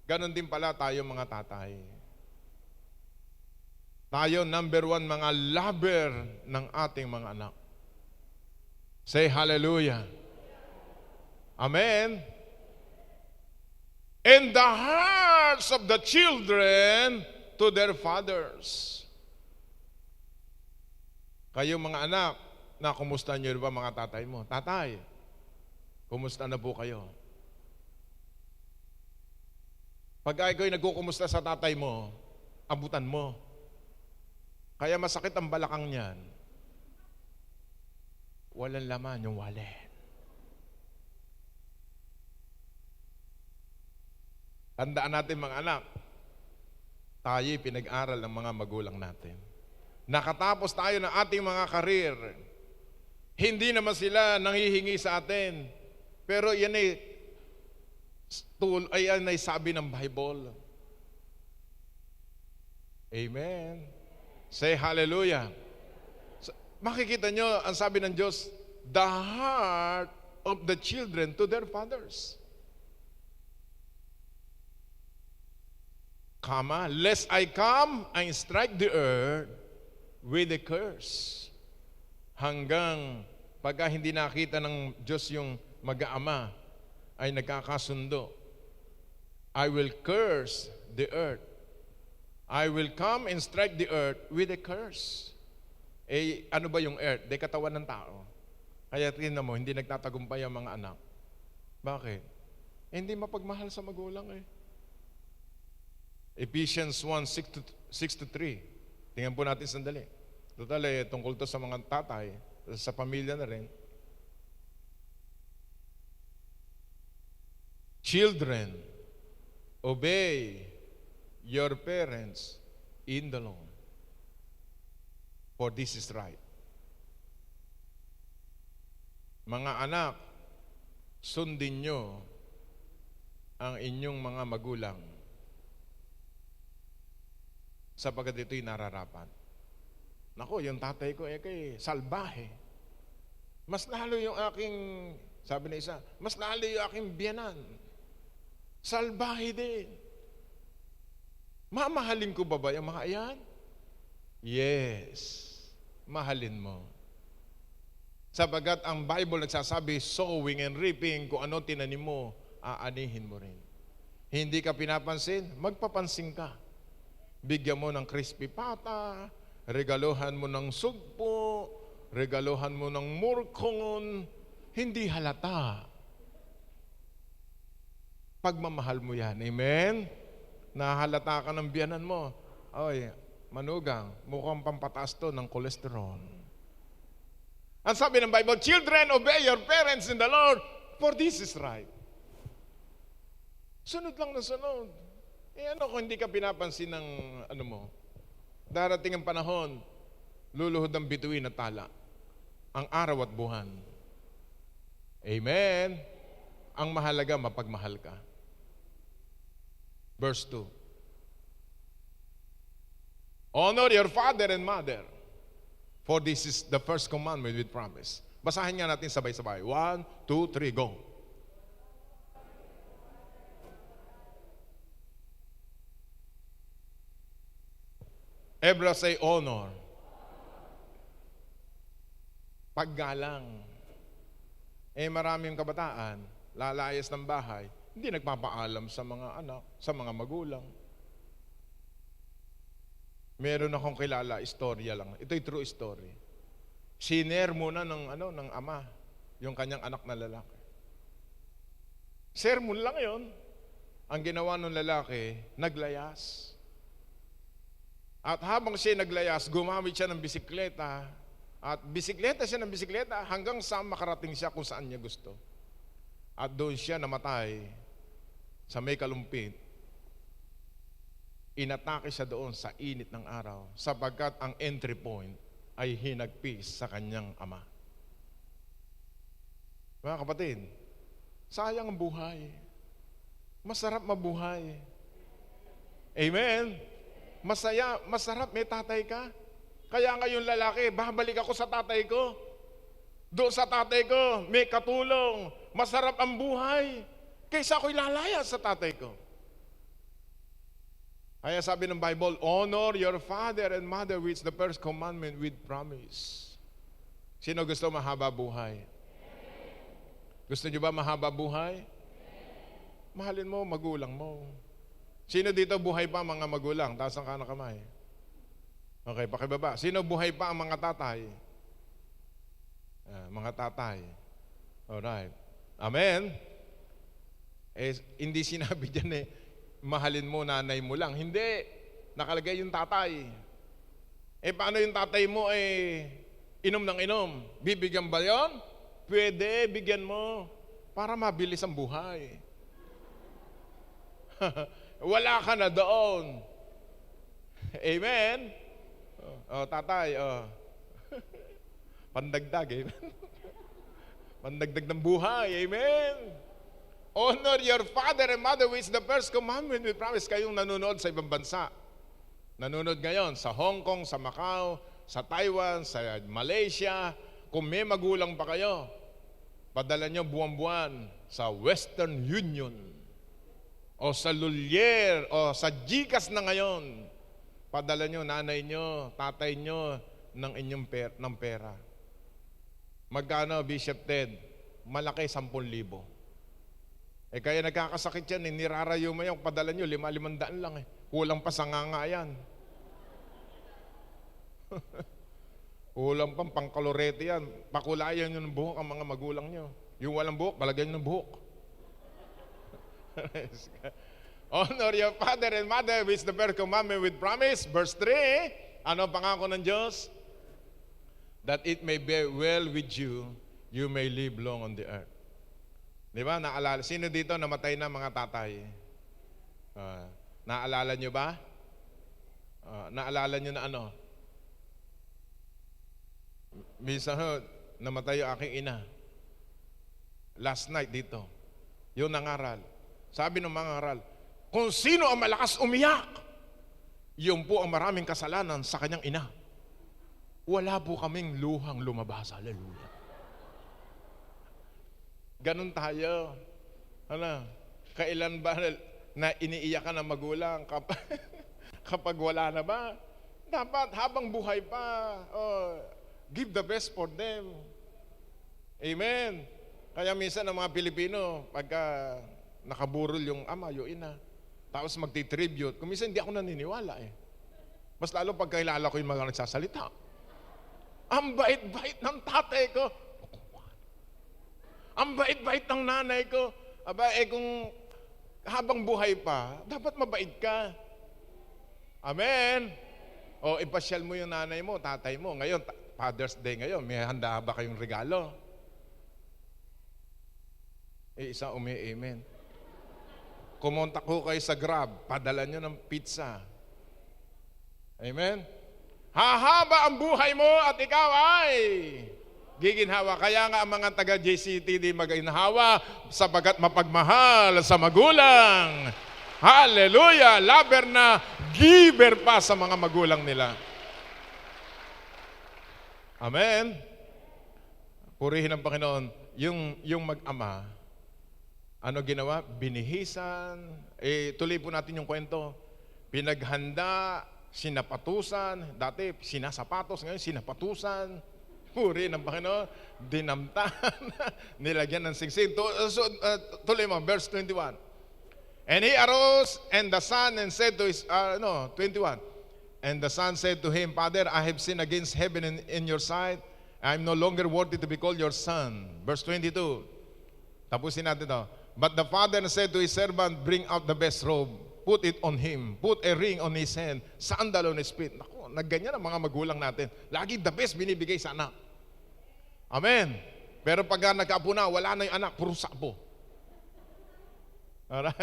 Ganon din pala tayo mga tatay. Tayo number 1 mga lover ng ating mga anak. Say hallelujah. Amen. And the hearts of the children to their fathers. Kayo mga anak, na kumusta nyo ba mga tatay mo? Tatay, kumusta na po kayo? Pag ikaw ay nagkukumusta sa tatay mo, abutan mo. Kaya masakit ang balakang niyan. Walang laman yung wallet. Tandaan natin mga anak, tayo'y pinag-aral ng mga magulang natin. Nakatapos tayo ng ating mga karir. Hindi naman sila nanghihingi sa atin. Pero yan ay sabi ng Bible. Amen. Say hallelujah. Makikita nyo, ang sabi ng Diyos, the heart of the children to their fathers. Lest I come and strike the earth with a curse. Hanggang pagka hindi nakita ng Diyos yung mag-aama, ay nagkakasundo. I will curse the earth. I will come and strike the earth with a curse. Ano ba yung earth? Katawan ng tao. Kaya tingnan mo, hindi nagtatagumpay ang mga anak. Bakit? Hindi mapagmahal sa magulang Ephesians 1:6-3. Tingnan po natin sandali. Total tungkol to sa mga tatay, sa pamilya na rin. Children, obey your parents in the Lord, for this is right. Mga anak, sundin nyo ang inyong mga magulang sapagkat ito'y nararapat. Nako, yung tatay ko kay salbahe. Mas lalo yung aking, sabi na isa, mas lalo yung aking biyanan. Salbahe din. Mamahalin ko ba yung mga ayan? Yes. Mahalin mo. Sabagat ang Bible nagsasabi, sowing and reaping, kung ano tinanim mo, aanihin mo rin. Hindi ka pinapansin, magpapansin ka. Bigyan mo ng crispy pata, regaluhan mo ng sugpo, regaluhan mo ng murkon, hindi halata. Pagmamahal mo yan. Amen? Nahalata ka ng biyanan mo. Oy, manugang, mukhang pampataas to ng kolesterol. Ang sabi ng Bible, children, obey your parents in the Lord, for this is right. Sunod lang na sunod. Ano kung hindi ka pinapansin ng ano mo? Darating ang panahon, luluhod ang bituin at tala. Ang araw at buwan. Amen? Ang mahalaga, mapagmahal ka. Verse 2. Honor your father and mother, for this is the first commandment with promise. Basahin nga natin sabay-sabay. 1, 2, 3, go. Everyone say honor. Paggalang. Maraming kabataan, lalayas ng bahay, hindi nagpapaalam sa mga anak, sa mga magulang. Meron akong kilala, istorya lang. Ito'y true story. Siner muna ng ama, yung kanyang anak na lalaki. Sermon lang yon. Ang ginawa ng lalaki, naglayas. At habang siya naglayas, gumamit siya ng bisikleta. At bisikleta siya ng bisikleta hanggang sa makarating siya kung saan niya gusto. At doon siya namatay sa may kalumpit. Inatake siya doon sa init ng araw sapagkat ang entry point ay hinagpis sa kanyang ama. Mga kapatid, sayang ang buhay. Masarap mabuhay. Amen? Masarap may tatay ka. Kaya ngayon lalaki, babalik ako sa tatay ko. Doon sa tatay ko, may katulong. Masarap ang buhay. Kaysa ako'y lalaya sa tatay ko. Kaya sabi ng Bible, honor your father and mother, which the first commandment with promise. Sino gusto mahaba buhay? Gusto niyo ba mahaba buhay? Mahalin mo, magulang mo. Sino dito buhay pa mga magulang? Taas ang kanang kamay. Okay, pakibaba. Sino buhay pa ang mga tatay? Mga tatay. Alright. Amen? Hindi sinabi dyan mahalin mo nanay mo lang. Hindi. Nakalagay yung tatay. Paano yung tatay mo inom ng inom? Bibigyan ba yun? Pwede, bigyan mo. Para mabilis ang buhay. Wala ka na doon. Amen? Tatay, pandagdag, amen? Pandagdag ng buhay, amen? Honor your father and mother, which is the first commandment with promise. Kayong nanonood sa ibang bansa. Nanonood ngayon sa Hong Kong, sa Macau, sa Taiwan, sa Malaysia. Kung may magulang pa kayo, padala nyo buwan-buwan sa Western Union o sa Lulier o sa GCash na ngayon. Padala nyo nanay nyo, tatay nyo ng inyong pera. Magkano, Bishop Ted? Malaki, 10,000. Kaya nagkakasakit yan, nirarayo mo yung padala nyo, 500 lang Kulang pa sa nganga yan. Kulang pang pangkalorete yan. Pakulayan nyo ng buhok ang mga magulang nyo. Yung walang buhok, palagyan nyo ng buhok. Honor your father and mother, which the first commandment with promise. Verse 3, ano ang pangako ng Diyos? That it may be well with you, you may live long on the earth. Di ba? Naalala, sino dito namatay na mga tatay? Naalala nyo ba? Naalala nyo na ano? Minsan namatay yung aking ina. Last night dito. Yung nangaral. Sabi ng mga ngaral, kung sino ang malakas umiyak, yun po ang maraming kasalanan sa kanyang ina. Wala po kaming luhang lumabas. Hallelujah. Ganun tayo. Ano? Kailan ba na iniiyak ka ng magulang kapag wala na ba? Dapat habang buhay pa, give the best for them. Amen. Kaya minsan ang mga Pilipino, pagka nakaburol yung ama, yung ina, tapos magti-tribute, kung minsan hindi ako naniniwala Mas lalo pag kailala ko yung mga nagsasalita. Ang bait-bait ng tatay ko. Ang bait-bait ng nanay ko. Aba, kung habang buhay pa, dapat mabait ka. Amen. Ipasyal mo yung nanay mo, tatay mo. Ngayon, Father's Day ngayon, may handa ba kayong regalo? Isa amen. Kumontak ko kayo sa Grab, padala nyo ng pizza. Amen? Hahaba ang buhay mo at ikaw ay giginhawa. Kaya nga ang mga taga-JCTD maginhawa sapagkat mapagmahal sa magulang. Hallelujah! Lover na giver pa sa mga magulang nila. Amen? Purihin ang Panginoon. Yung mag-ama, ano ginawa? Binihisan. Tuloy po natin yung kwento. Pinaghanda, sinapatusan. Dati, sinasapatos. Ngayon, sinapatusan. Puri ng Panginoon. Dinamtan. Nilagyan ng singsing. Tuloy mo, verse 21. And he arose and the son and said to his, 21. And the son said to him, Father, I have sinned against heaven and in your sight. I am no longer worthy to be called your son. Verse 22. Tapusin natin ito. But the father said to his servant, bring out the best robe, put it on him, put a ring on his hand, sandal on his feet. Naku, nagganyan ang mga magulang natin. Lagi the best binibigay sa anak. Amen. Pero pag nagkaapo na, wala na yung anak, puro sakbo. Alright.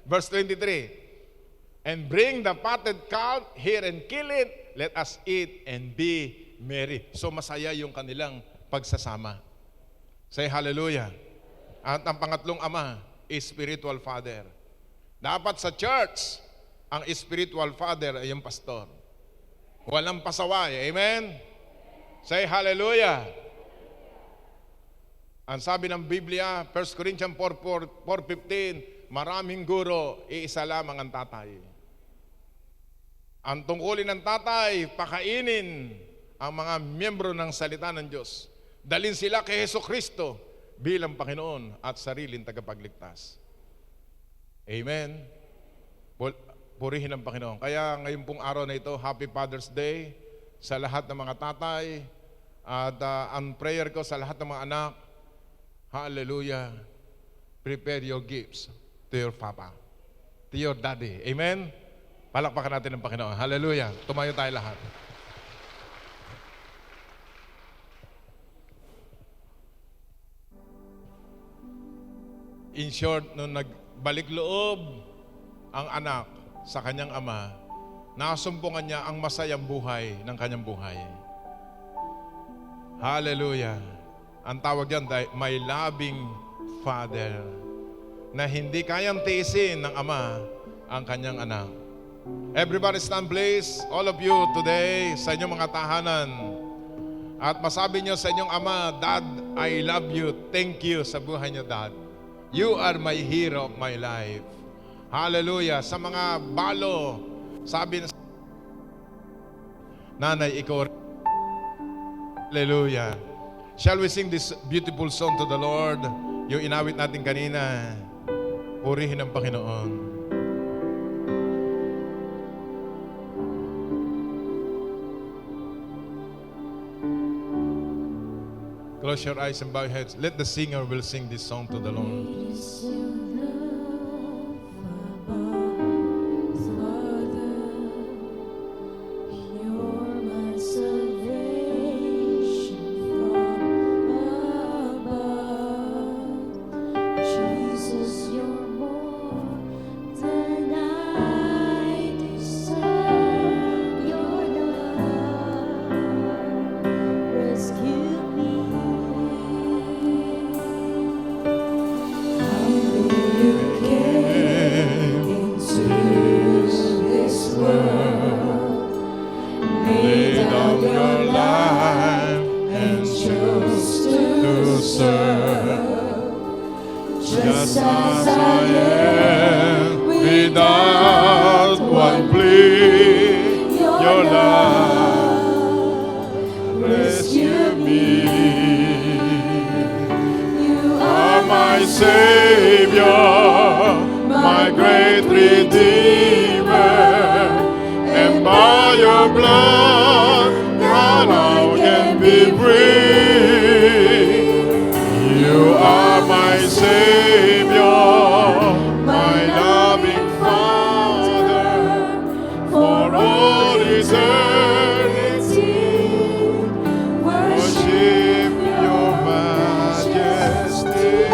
Verse 23. And bring the fatted calf here and kill it. Let us eat and be merry. So masaya yung kanilang pagsasama. Say hallelujah. At ang pangatlong ama, spiritual father. Dapat sa church, ang spiritual father ay yung pastor. Walang pasaway. Amen? Say hallelujah. Ang sabi ng Biblia, 1 Corinthians 4:15, maraming guro, iisa lamang ang tatay. Ang tungkulin ng tatay, pakainin ang mga miyembro ng salita ng Diyos. Dalhin sila kay Jesucristo bilang Panginoon at sariling tagapagligtas. Amen. Purihin ang Panginoon. Kaya ngayon pong araw na ito, Happy Father's Day sa lahat ng mga tatay at ang prayer ko sa lahat ng mga anak, hallelujah, prepare your gifts to your papa, to your daddy. Amen? Palakpakan natin ang Panginoon. Hallelujah. Tumayo tayo lahat. In short, nung nagbalik loob ang anak sa kanyang ama, nasumpungan niya ang masayang buhay ng kanyang buhay. Hallelujah. Ang tawag yan, my loving Father, na hindi kayang tiisin ng ama ang kanyang anak. Everybody stand please, all of you today sa inyong mga tahanan. At masabi niyo sa inyong ama, Dad, I love you. Thank you sa buhay niyo, Dad. You are my hero of my life. Hallelujah. Sa mga balo, sabi na Nanay, ikaw. Hallelujah. Shall we sing this beautiful song to the Lord? Yung inawit natin kanina. Purihin ang Panginoon. Close your eyes and bow your heads. Let the singer will sing this song to the Lord. Just as I am, without one plea, your love rescue me. You are my Savior, my great Redeemer, and by your blood now I can be free. You are my Savior, my loving Father, for all eternity, worship your majesty.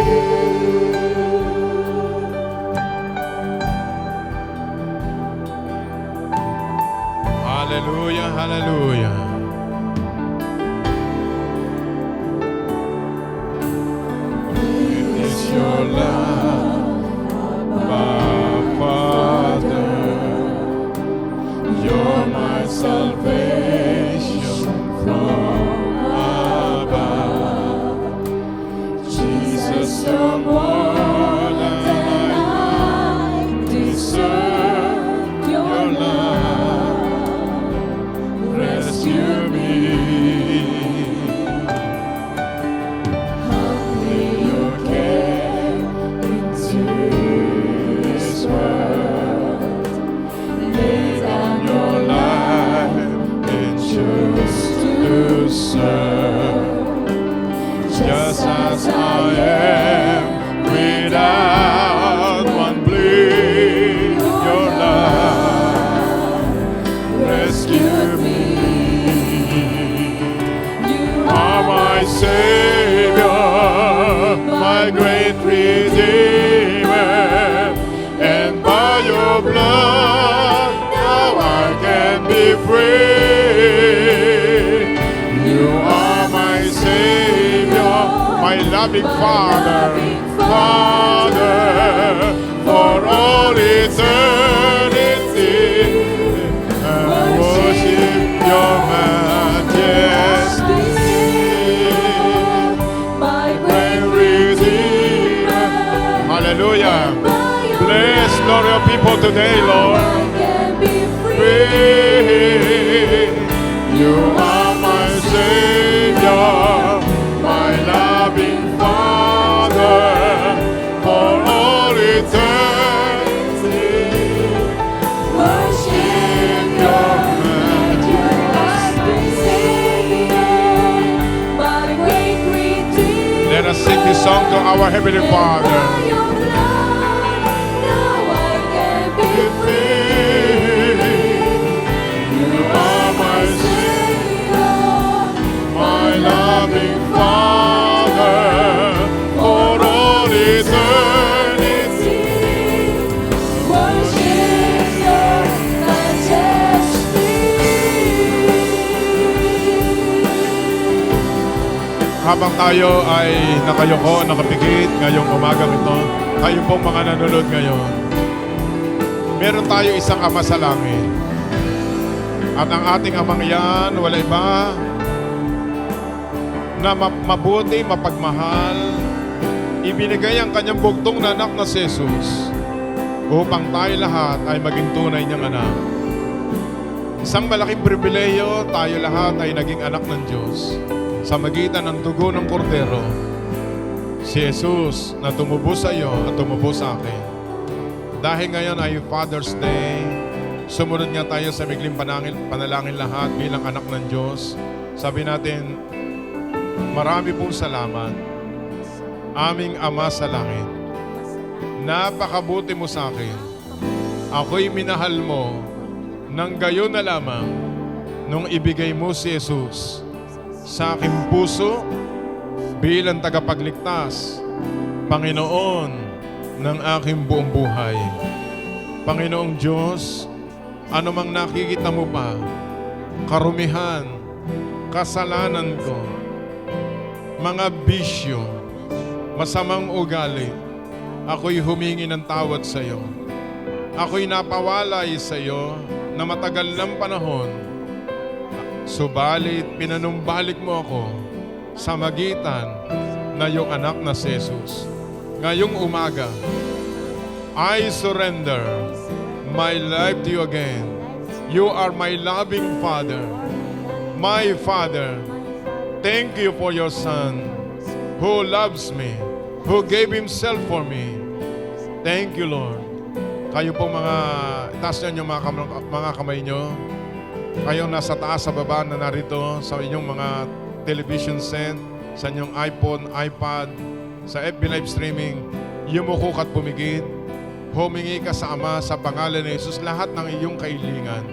Hallelujah, hallelujah. Your love, my Father, you're my salvation from above. Jesus, you're more than I deserve. Your love rescue me. Just as I am, without one plea, your love rescue me. You are my Savior, my great Redeemer, and by your blood now I can be free. You are my Savior, my loving Father, Father, for all eternity, I worship your majesty, my great Redeemer. Hallelujah. Bless, Lord, your people today, Lord. Free. You are my Savior, my loving Father, for all eternity, worship your majesty, my great Redeemer. Let us sing this song to our Heavenly Father. Loving Father, for all eternity. Habang tayo ay nakayoko, nakapikit ngayong umagang ito, kayo pong mga nanonood ngayon, meron tayo isang Ama sa langit. At ang ating Amang yan, wala iba na mabuti, mapagmahal, ibinigay ang kanyang bugtong na anak na si Jesus upang tayo lahat ay maging tunay niyang anak. Isang malaking pribileyo, tayo lahat ay naging anak ng Diyos sa magitan ng dugo ng kordero, si Jesus na tumubo sa iyo at tumubo sa akin. Dahil ngayon ay Father's Day, sumunod nga tayo sa migling panalangin lahat bilang anak ng Diyos. Sabi natin, marami pong salamat, aming Ama sa langit. Napakabuti mo sa akin. Ako'y minahal mo nang gayon na lamang nung ibigay mo si Jesus sa aking puso bilang tagapagligtas, Panginoon ng aking buong buhay. Panginoong Diyos, anumang nakikita mo pa, karumihan, kasalanan ko, mga bisyo, masamang ugali, ako'y humingi ng tawad sa iyo. Ako'y napawalay sa iyo na matagal ng panahon. Subalit, pinanumbalik mo ako sa magitan na iyong anak na si Jesus. Ngayong umaga, I surrender my life to you again. You are my loving Father. My Father, thank you for your Son who loves me, who gave Himself for me. Thank you, Lord. Kayo pong itaas niyo yung mga kamay niyo. Kayong nasa taas, sa baba na narito, sa inyong mga television set, sa inyong iPhone, iPad, sa FB live streaming, yumuko ka't pumigit. Humingi ka sa Ama sa pangalan ni Jesus lahat ng iyong kailingan.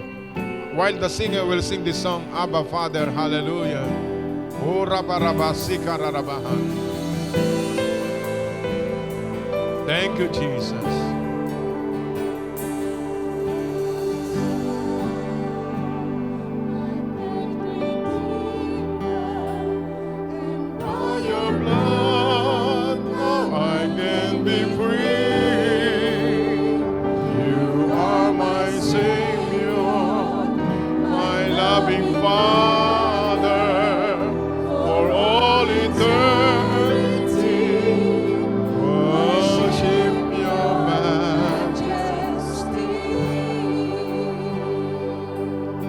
While the singer will sing this song, Abba Father, Hallelujah. Urabarabasikararabahan. Thank you, Jesus.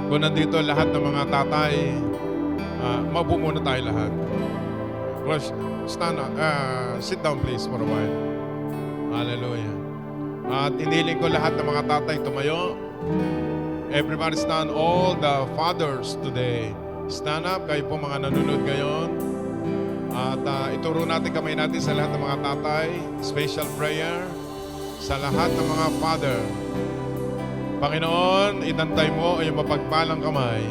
Kung nandito lahat ng mga tatay, maupo muna tayo lahat. Stand up, sit down please for a while. Hallelujah. At iniling ko lahat ng mga tatay tumayo. Everybody stand, all the fathers today. Stand up, kayo po mga nanonood ngayon. At ituro natin kamay natin sa lahat ng mga tatay. Special prayer sa lahat ng mga father. Panginoon, inantay mo ay mapagpalang kamay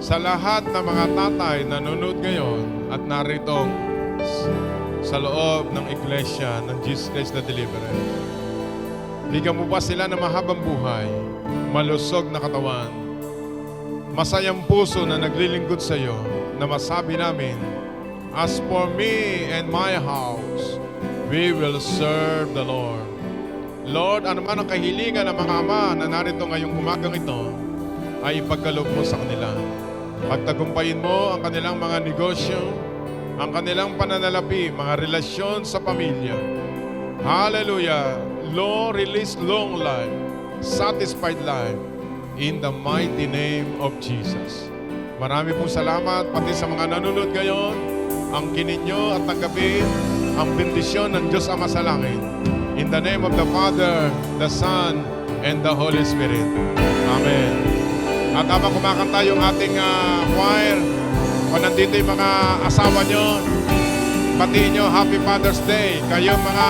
sa lahat ng mga tatay na nanonood ngayon at narito sa loob ng iglesia ng Jesus Christ na Deliverer. Bigyan mo pa sila ng mahabang buhay, malusog na katawan, masayang puso na naglilingkod sa iyo, na masabi namin, as for me and my house, we will serve the Lord. Lord, ano man ang kahilingan ng mga ama na narito ngayong umagang ito, ay ipagkaloob mo sa kanila. Pagtagumpayin mo ang kanilang mga negosyo, ang kanilang pananalapi, mga relasyon sa pamilya. Hallelujah! Lord, release long life, satisfied life, in the mighty name of Jesus. Marami pong salamat, pati sa mga nanonood ngayon, ang kininyo at tanggapin ang bendisyon ng Diyos Ama sa langit. In the name of the Father, the Son, and the Holy Spirit. Amen. At habang kumakanta yung ating choir, kung nandito yung mga asawa nyo, batiin nyo, Happy Father's Day. Kayo mga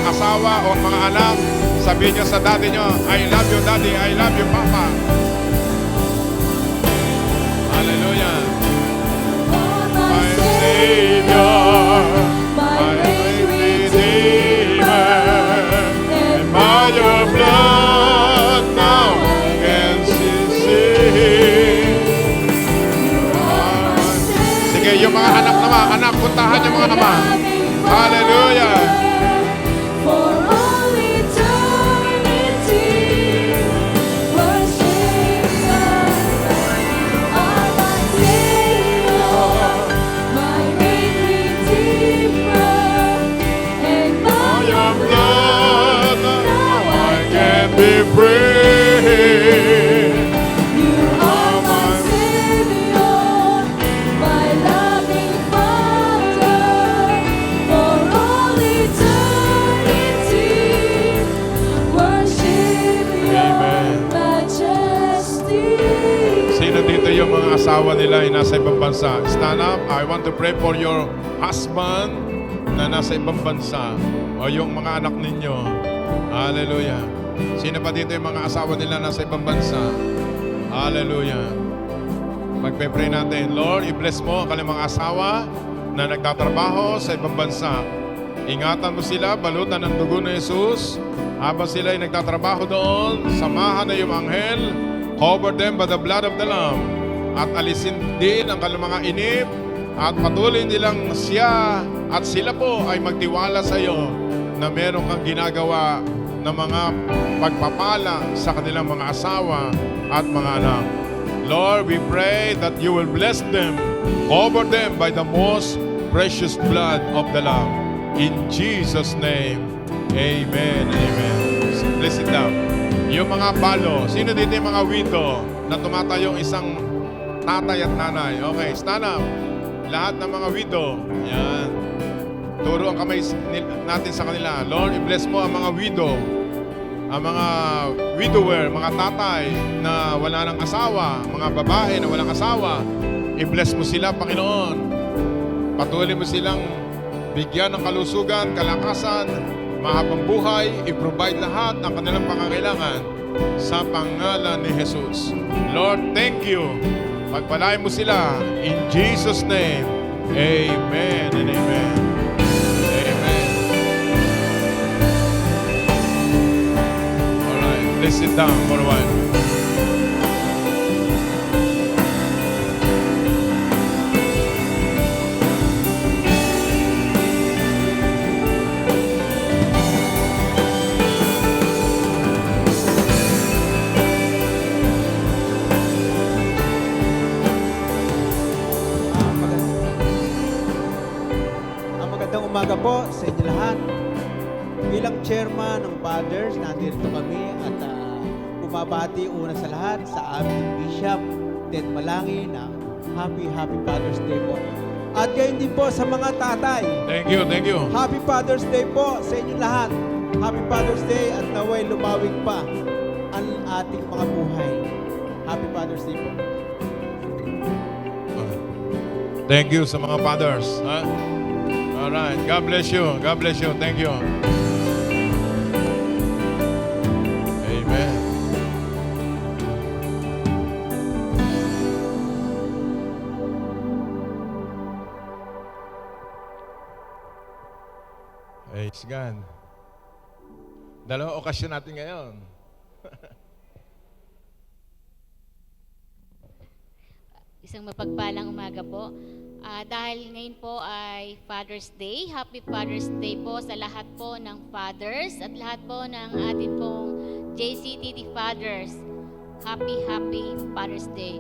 asawa o mga anak, sabihin nyo sa daddy nyo, I love you daddy, I love you papa. Hallelujah. My Savior, my Redeemer, and by your blood now I can see. Sige, yung mga anak naman. Anak, puntahan niyo mga ama. Hallelujah. For all eternity, worship God, our Savior, my great Redeemer, and by your blood now I can be free. You are my Savior, my loving Father, for all eternity, worship your Amen. majesty. Sino dito yung mga asawa nila ay nasa ibang bansa? Stand up. I want to pray for your husband na nasa ibang bansa o yung mga anak ninyo. Hallelujah. Sino pa dito yung mga asawa nila nasa ibang bansa? Hallelujah. Magpe-pray natin. Lord, i-bless mo ang kanilang mga asawa na nagtatrabaho sa ibang bansa. Ingatan mo sila, balutan ng dugo ni Jesus. Habang sila ay nagtatrabaho doon, samahan na yung anghel. Cover them by the blood of the Lamb. At alisin din ang kanilang mga inip. At patuloy nilang siya at sila po ay magtiwala sa iyo na meron kang ginagawa na mga pagpapala sa kanilang mga asawa at mga anak. Lord, we pray that you will bless them, cover them by the most precious blood of the Lamb. In Jesus' name, amen and amen. Please sit down. Yung mga palo, sino dito yung mga widow na tumatayong isang tatay at nanay? Okay, stand up. Lahat ng mga widow. Yan. Turo ang kamay natin sa kanila. Lord, i-bless mo ang mga widow. Ang mga widower, mga tatay na wala ng asawa, mga babae na walang asawa. I-bless mo sila, Panginoon. Patuloy mo silang bigyan ng kalusugan, kalakasan, mahabang buhay, i-provide lahat ng kanilang pangangailangan sa pangalan ni Jesus. Lord, thank you. Pagpalain mo sila in Jesus' name. Amen and amen. Amen. Alright, let's sit down for a while. Umaga po sa inyo lahat. Bilang chairman ng Fathers, nandito kami at bumabati una sa lahat sa aming Bishop Ted Malangi na Happy Father's Day po. At gayon din po sa mga tatay. Thank you, thank you. Happy Father's Day po sa inyo lahat. Happy Father's Day at naway lumawig pa ang ating mga buhay. Happy Father's Day po. Thank you sa mga fathers. Alright, God bless you. God bless you. Thank you. Amen. Praise God. Dalawang okasyon natin ngayon. Isang mapagpalang umaga po. Dahil ngayon po ay Father's Day, Happy Father's Day po sa lahat po ng fathers at lahat po ng atin pong JCTD Fathers. Happy Father's Day.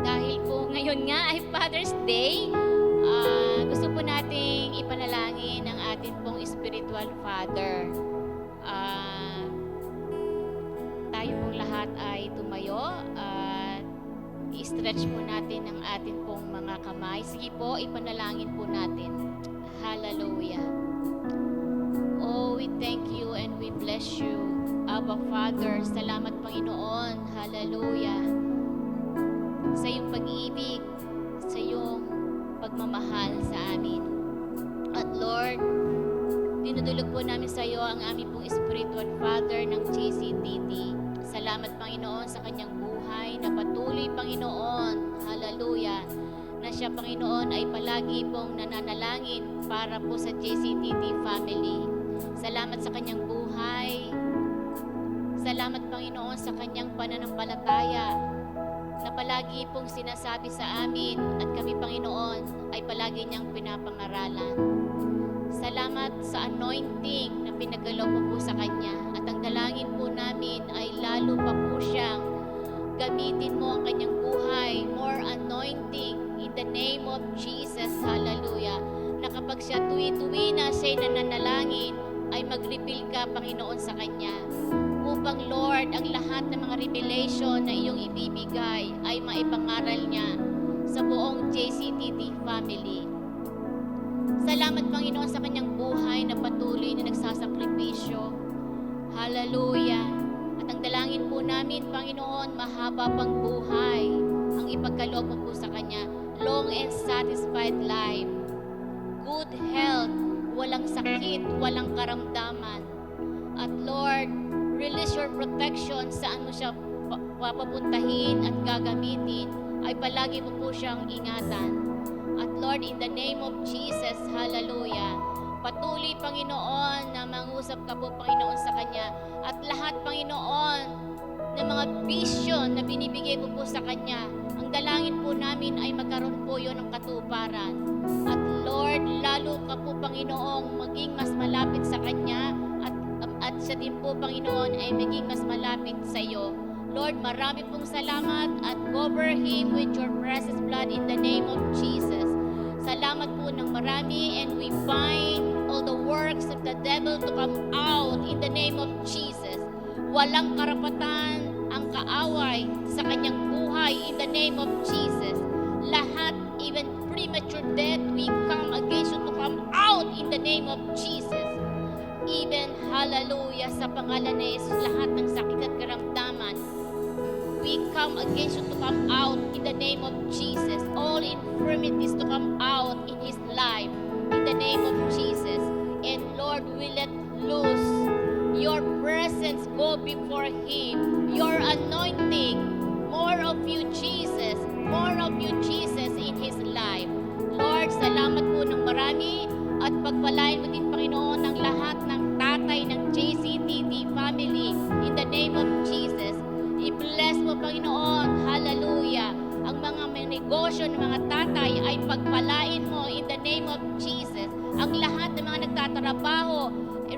Dahil po ngayon nga ay Father's Day, gusto po nating ipanalangin ang atin pong spiritual father. Tayo pong lahat ay tumayo at i-stretch po natin ang atin pong mga kamay. Sige po, ipanalangin po natin. Hallelujah. Oh, we thank you and we bless you, Abba Father. Salamat, Panginoon. Hallelujah. Sa iyong pag-ibig, sa iyong pagmamahal sa amin. At Lord, dinudulog po namin sa iyo ang aming pong spiritual father ng JCTD. Salamat, Panginoon, sa kanyang buhay na patuloy, Panginoon, hallelujah, na siya, Panginoon, ay palagi pong nananalangin para po sa JCTD family. Salamat sa kanyang buhay. Salamat, Panginoon, sa kanyang pananampalataya na na palagi pong sinasabi sa amin at kami, Panginoon, ay palagi niyang pinapangaralan. Salamat sa anointing na pinagalaw mo po sa Kanya. At ang dalangin po namin ay lalo pa po siyang gamitin mo ang Kanyang buhay. More anointing in the name of Jesus. Hallelujah. Na kapag siya tuwi-tuwi na siya'y nananalangin, ay mag-reveal ka, Panginoon, sa Kanya. Upang, Lord, ang lahat ng mga revelation na iyong ibibigay ay maipangaral niya sa buong JCTT family. Salamat, Panginoon, sa Kanyang buhay na patuloy na nagsasakripisyo. Hallelujah. At ang dalangin po namin, Panginoon, mahaba pang buhay ang ipagkaloob mo po sa Kanya. Long and satisfied life. Good health, walang sakit, walang karamdaman. At Lord, release your protection saan mo siya papapuntahin at gagamitin, ay palagi mo po siyang ingatan. At Lord, in the name of Jesus, hallelujah, patuloy, Panginoon, na mangusap ka po, Panginoon, sa Kanya. At lahat, Panginoon, ng mga vision na binibigay mo po sa Kanya, ang dalangin po namin ay magkaroon po yun ng katuparan. At Lord, lalo ka po, Panginoong, maging mas malapit sa Kanya, at siya din po, Panginoon, ay maging mas malapit sa iyo. Lord, marami pong salamat at cover him with your precious blood in the name of Jesus. Salamat po ng marami, and we bind all the works of the devil to come out in the name of Jesus. Walang karapatan ang kaaway sa kanyang buhay in the name of Jesus. Lahat, even premature death, we come against you to come out in the name of Jesus. Even, hallelujah, sa pangalan ni Jesus, lahat ng sakit at karamdaman, we come against you to come out in the name of Jesus. All infirmities to come out in his life in the name of Jesus. And Lord, we let loose your presence go before him. Your anointing, more of you, Jesus. More of you, Jesus, in his life. Lord, salamat po ng marami at pagpalain mo din, Panginoon, ang lahat ng tatay ng JCTT family in the name of Jesus. I-bless mo, Panginoon, hallelujah, ang mga may negosyo ng mga tatay ay pagpalain mo in the name of Jesus. Ang lahat ng mga nagtatrabaho,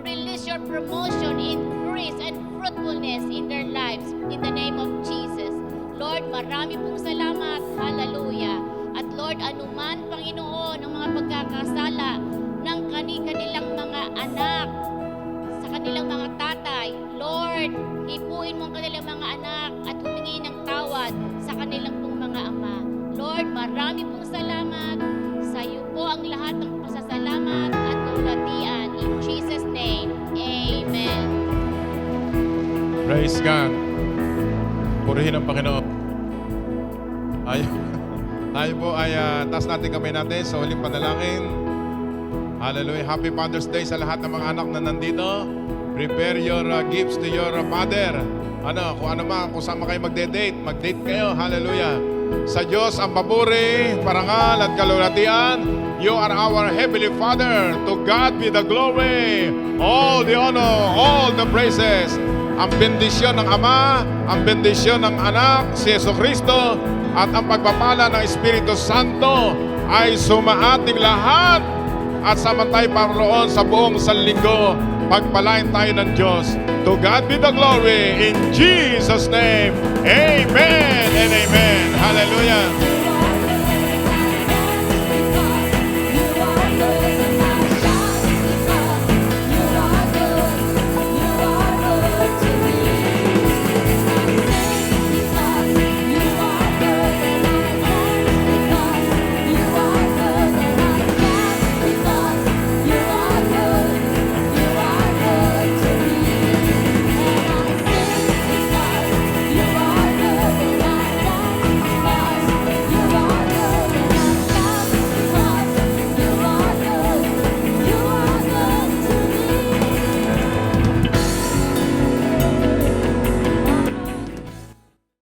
release your promotion, increase, and fruitfulness in their lives in the name of Jesus. Lord, marami pong salamat, hallelujah. At Lord, anuman, Panginoon, ang mga pagkakasala ng kanilang mga anak, sa kanilang mga tatay, Lord, hipuin mo ang kanilang mga anak at humingi ng tawad sa kanilang pong mga ama. Lord, marami pong salamat. Sa iyo po ang lahat ng pasasalamat at kaulatian. In Jesus' name, Amen. Praise God. Purihin ang Panginoon. Tayo po ay taas natin kamay natin sa huling panalangin. Hallelujah. Happy Father's Day sa lahat ng mga anak na nandito. Prepare your gifts to your father. Kung ano man, kung saan kayo magde-date, mag-date kayo. Hallelujah. Sa Diyos ang papuri, parangal at kalulatian. You are our Heavenly Father. To God be the glory, all the honor, all the praises. Ang bendisyon ng Ama, ang bendisyon ng Anak, si Jesucristo, at ang pagpapala ng Espiritu Santo ay sumaating lahat at samantay paroon sa buong sanlinggo. Pagpalain tayo ng Diyos. To God be the glory in Jesus' name. Amen.